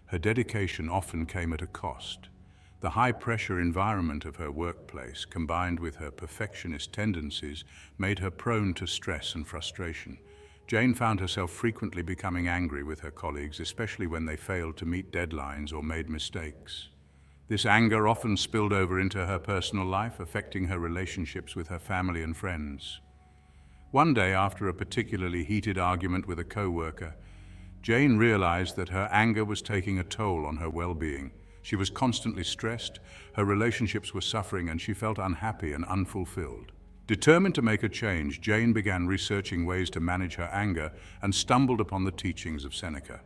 her dedication often came at a cost. The high-pressure environment of her workplace, combined with her perfectionist tendencies, made her prone to stress and frustration. Jane found herself frequently becoming angry with her colleagues, especially when they failed to meet deadlines or made mistakes. This anger often spilled over into her personal life, affecting her relationships with her family and friends. One day, after a particularly heated argument with a co-worker, Jane realized that her anger was taking a toll on her well-being. She was constantly stressed, her relationships were suffering, and she felt unhappy and unfulfilled. Determined to make a change, Jane began researching ways to manage her anger and stumbled upon the teachings of Seneca.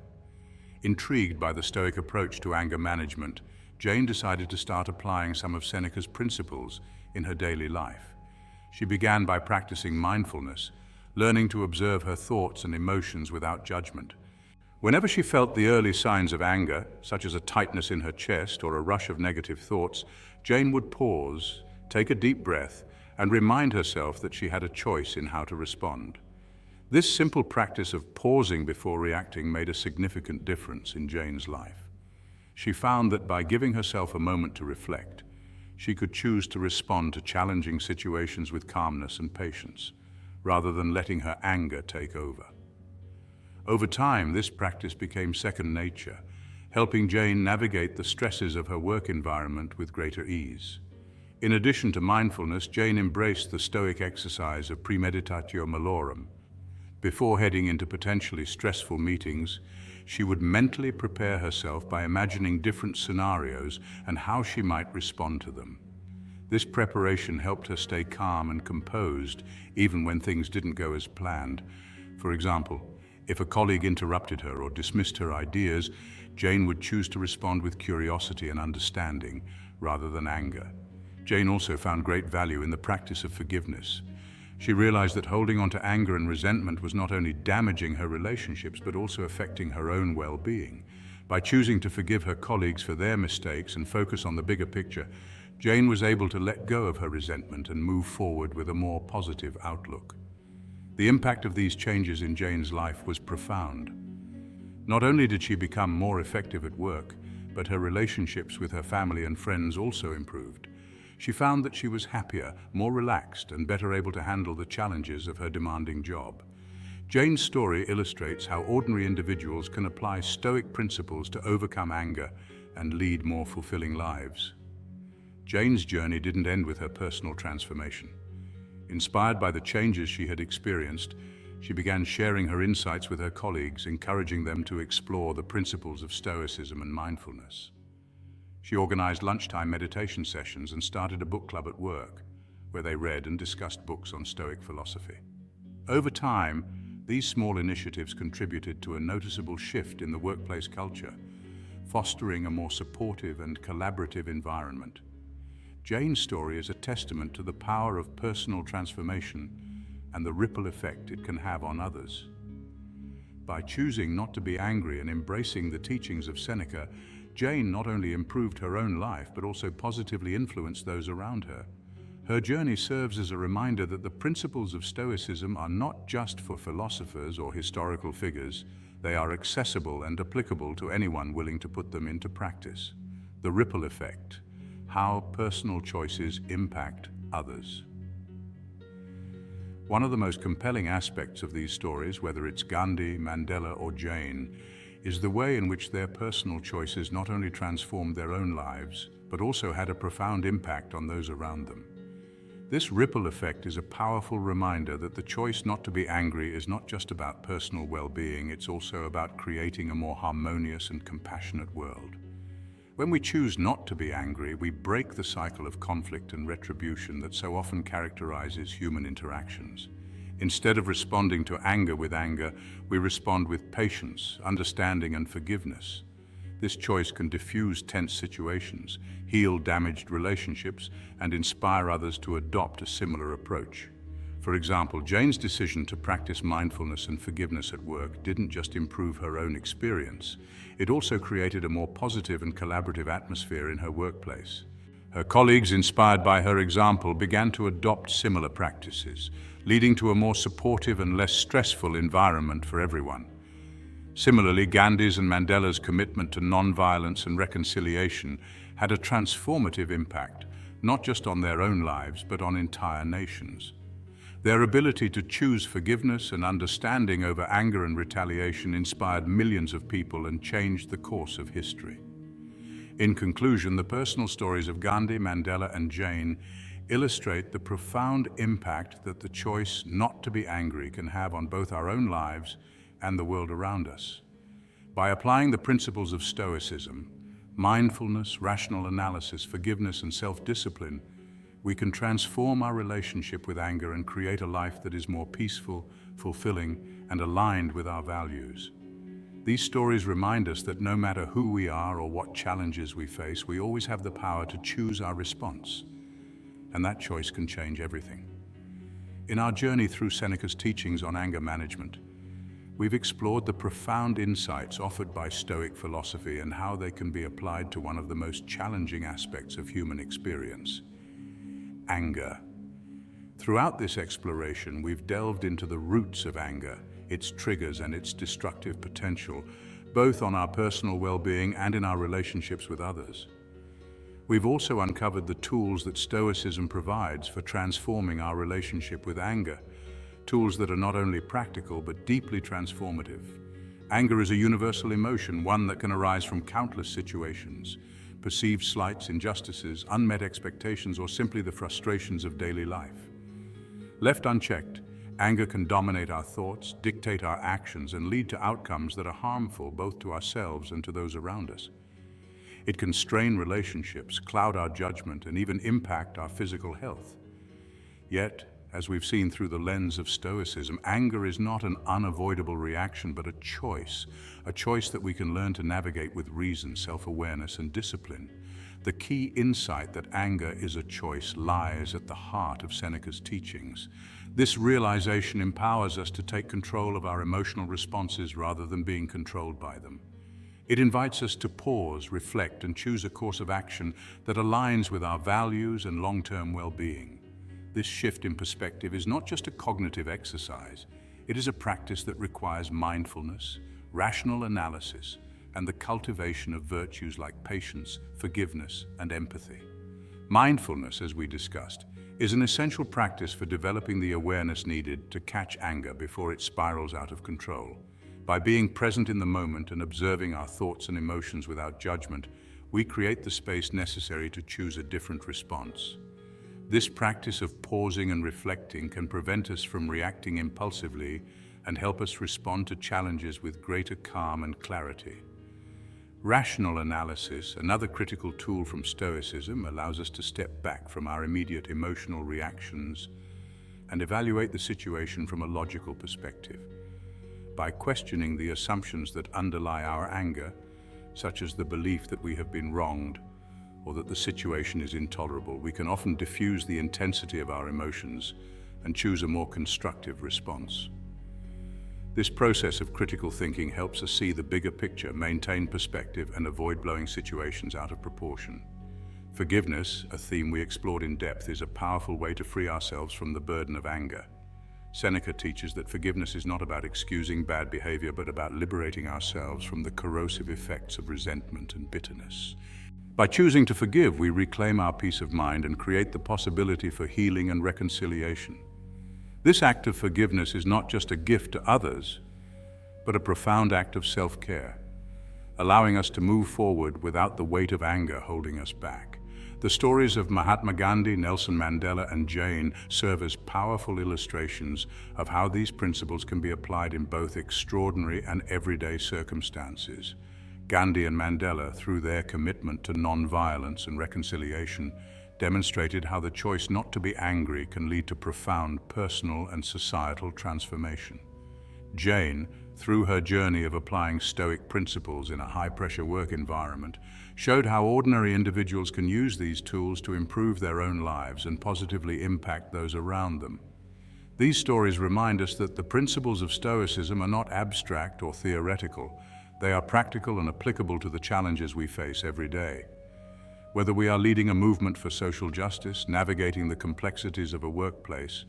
Intrigued by the Stoic approach to anger management, Jane decided to start applying some of Seneca's principles in her daily life. She began by practicing mindfulness, learning to observe her thoughts and emotions without judgment. Whenever she felt the early signs of anger, such as a tightness in her chest or a rush of negative thoughts, Jane would pause, take a deep breath, and remind herself that she had a choice in how to respond. This simple practice of pausing before reacting made a significant difference in Jane's life. She found that by giving herself a moment to reflect, she could choose to respond to challenging situations with calmness and patience, rather than letting her anger take over. Over time, this practice became second nature, helping Jane navigate the stresses of her work environment with greater ease. In addition to mindfulness, Jane embraced the Stoic exercise of premeditatio malorum. Before heading into potentially stressful meetings, she would mentally prepare herself by imagining different scenarios and how she might respond to them. This preparation helped her stay calm and composed, even when things didn't go as planned. For example, if a colleague interrupted her or dismissed her ideas, Jane would choose to respond with curiosity and understanding, rather than anger. Jane also found great value in the practice of forgiveness. She realized that holding on to anger and resentment was not only damaging her relationships, but also affecting her own well-being. By choosing to forgive her colleagues for their mistakes and focus on the bigger picture, Jane was able to let go of her resentment and move forward with a more positive outlook. The impact of these changes in Jane's life was profound. Not only did she become more effective at work, but her relationships with her family and friends also improved. She found that she was happier, more relaxed, and better able to handle the challenges of her demanding job. Jane's story illustrates how ordinary individuals can apply Stoic principles to overcome anger and lead more fulfilling lives. Jane's journey didn't end with her personal transformation. Inspired by the changes she had experienced, she began sharing her insights with her colleagues, encouraging them to explore the principles of Stoicism and mindfulness. She organized lunchtime meditation sessions and started a book club at work, where they read and discussed books on Stoic philosophy. Over time, these small initiatives contributed to a noticeable shift in the workplace culture, fostering a more supportive and collaborative environment. Jane's story is a testament to the power of personal transformation and the ripple effect it can have on others. By choosing not to be angry and embracing the teachings of Seneca, Jane not only improved her own life, but also positively influenced those around her. Her journey serves as a reminder that the principles of Stoicism are not just for philosophers or historical figures. They are accessible and applicable to anyone willing to put them into practice. The ripple effect: how personal choices impact others. One of the most compelling aspects of these stories, whether it's Gandhi, Mandela, or Jane, is the way in which their personal choices not only transformed their own lives, but also had a profound impact on those around them. This ripple effect is a powerful reminder that the choice not to be angry is not just about personal well-being, it's also about creating a more harmonious and compassionate world. When we choose not to be angry, we break the cycle of conflict and retribution that so often characterizes human interactions. Instead of responding to anger with anger, we respond with patience, understanding, and forgiveness. This choice can diffuse tense situations, heal damaged relationships, and inspire others to adopt a similar approach. For example, Jane's decision to practice mindfulness and forgiveness at work didn't just improve her own experience, it also created a more positive and collaborative atmosphere in her workplace. Her colleagues, inspired by her example, began to adopt similar practices, leading to a more supportive and less stressful environment for everyone. Similarly, Gandhi's and Mandela's commitment to non-violence and reconciliation had a transformative impact, not just on their own lives, but on entire nations. Their ability to choose forgiveness and understanding over anger and retaliation inspired millions of people and changed the course of history. In conclusion, the personal stories of Gandhi, Mandela, and Jane illustrate the profound impact that the choice not to be angry can have on both our own lives and the world around us. By applying the principles of Stoicism, mindfulness, rational analysis, forgiveness, and self-discipline, we can transform our relationship with anger and create a life that is more peaceful, fulfilling, and aligned with our values. These stories remind us that no matter who we are or what challenges we face, we always have the power to choose our response, and that choice can change everything. In our journey through Seneca's teachings on anger management, we've explored the profound insights offered by Stoic philosophy and how they can be applied to one of the most challenging aspects of human experience: anger. Throughout this exploration, we've delved into the roots of anger, its triggers and its destructive potential, both on our personal well-being and in our relationships with others. We've also uncovered the tools that Stoicism provides for transforming our relationship with anger, tools that are not only practical but deeply transformative. Anger is a universal emotion, one that can arise from countless situations: perceived slights, injustices, unmet expectations, or simply the frustrations of daily life. Left unchecked, anger can dominate our thoughts, dictate our actions, and lead to outcomes that are harmful both to ourselves and to those around us. It can strain relationships, cloud our judgment, and even impact our physical health. Yet, as we've seen through the lens of Stoicism, anger is not an unavoidable reaction, but a choice that we can learn to navigate with reason, self-awareness, and discipline. The key insight that anger is a choice lies at the heart of Seneca's teachings. This realization empowers us to take control of our emotional responses rather than being controlled by them. It invites us to pause, reflect, and choose a course of action that aligns with our values and long-term well-being. This shift in perspective is not just a cognitive exercise, it is a practice that requires mindfulness, rational analysis, and the cultivation of virtues like patience, forgiveness, and empathy. Mindfulness, as we discussed, is an essential practice for developing the awareness needed to catch anger before it spirals out of control. By being present in the moment and observing our thoughts and emotions without judgment, we create the space necessary to choose a different response. This practice of pausing and reflecting can prevent us from reacting impulsively and help us respond to challenges with greater calm and clarity. Rational analysis, another critical tool from Stoicism, allows us to step back from our immediate emotional reactions and evaluate the situation from a logical perspective. By questioning the assumptions that underlie our anger, such as the belief that we have been wronged or that the situation is intolerable, we can often diffuse the intensity of our emotions and choose a more constructive response. This process of critical thinking helps us see the bigger picture, maintain perspective, and avoid blowing situations out of proportion. Forgiveness, a theme we explored in depth, is a powerful way to free ourselves from the burden of anger. Seneca teaches that forgiveness is not about excusing bad behavior, but about liberating ourselves from the corrosive effects of resentment and bitterness. By choosing to forgive, we reclaim our peace of mind and create the possibility for healing and reconciliation. This act of forgiveness is not just a gift to others, but a profound act of self-care, allowing us to move forward without the weight of anger holding us back. The stories of Mahatma Gandhi, Nelson Mandela, and Jane serve as powerful illustrations of how these principles can be applied in both extraordinary and everyday circumstances. Gandhi and Mandela, through their commitment to non-violence and reconciliation, demonstrated how the choice not to be angry can lead to profound personal and societal transformation. Jane, through her journey of applying Stoic principles in a high-pressure work environment, showed how ordinary individuals can use these tools to improve their own lives and positively impact those around them. These stories remind us that the principles of Stoicism are not abstract or theoretical. They are practical and applicable to the challenges we face every day. Whether we are leading a movement for social justice, navigating the complexities of a workplace,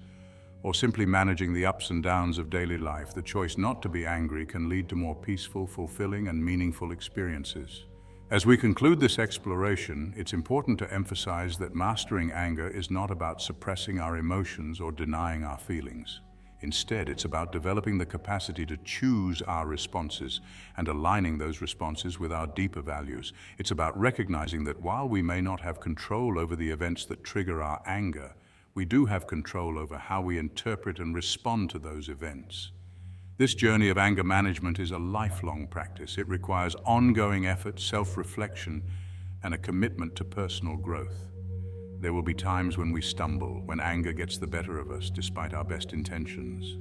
or simply managing the ups and downs of daily life, the choice not to be angry can lead to more peaceful, fulfilling, and meaningful experiences. As we conclude this exploration, it's important to emphasize that mastering anger is not about suppressing our emotions or denying our feelings. Instead, it's about developing the capacity to choose our responses and aligning those responses with our deeper values. It's about recognizing that while we may not have control over the events that trigger our anger, we do have control over how we interpret and respond to those events. This journey of anger management is a lifelong practice. It requires ongoing effort, self-reflection, and a commitment to personal growth. There will be times when we stumble, when anger gets the better of us despite our best intentions.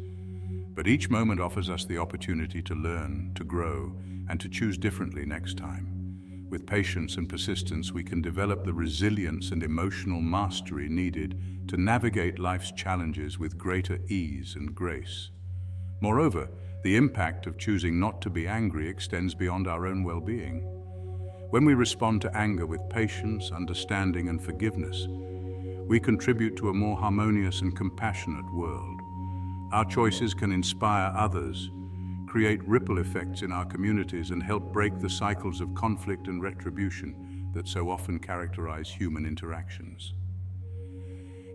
But each moment offers us the opportunity to learn, to grow, and to choose differently next time. With patience and persistence, we can develop the resilience and emotional mastery needed to navigate life's challenges with greater ease and grace. Moreover, the impact of choosing not to be angry extends beyond our own well-being. When we respond to anger with patience, understanding, and forgiveness, we contribute to a more harmonious and compassionate world. Our choices can inspire others, create ripple effects in our communities, and help break the cycles of conflict and retribution that so often characterize human interactions.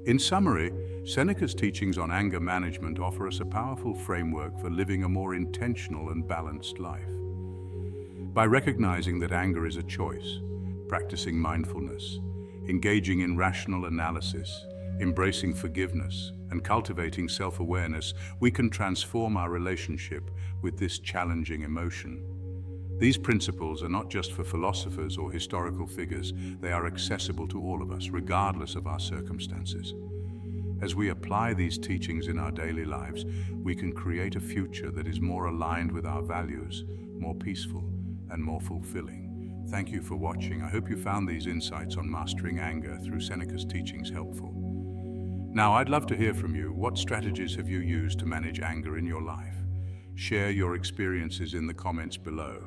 In summary, Seneca's teachings on anger management offer us a powerful framework for living a more intentional and balanced life. By recognizing that anger is a choice, practicing mindfulness, engaging in rational analysis, embracing forgiveness, and cultivating self-awareness, we can transform our relationship with this challenging emotion. These principles are not just for philosophers or historical figures. They are accessible to all of us, regardless of our circumstances. As we apply these teachings in our daily lives, we can create a future that is more aligned with our values, more peaceful, and more fulfilling. Thank you for watching. I hope you found these insights on mastering anger through Seneca's teachings helpful. Now, I'd love to hear from you. What strategies have you used to manage anger in your life? Share your experiences in the comments below.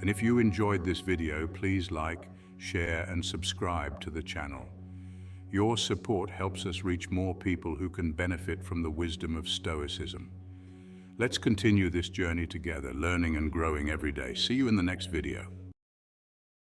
And if you enjoyed this video, please like, share, and subscribe to the channel. Your support helps us reach more people who can benefit from the wisdom of Stoicism. Let's continue this journey together, learning and growing every day. See you in the next video.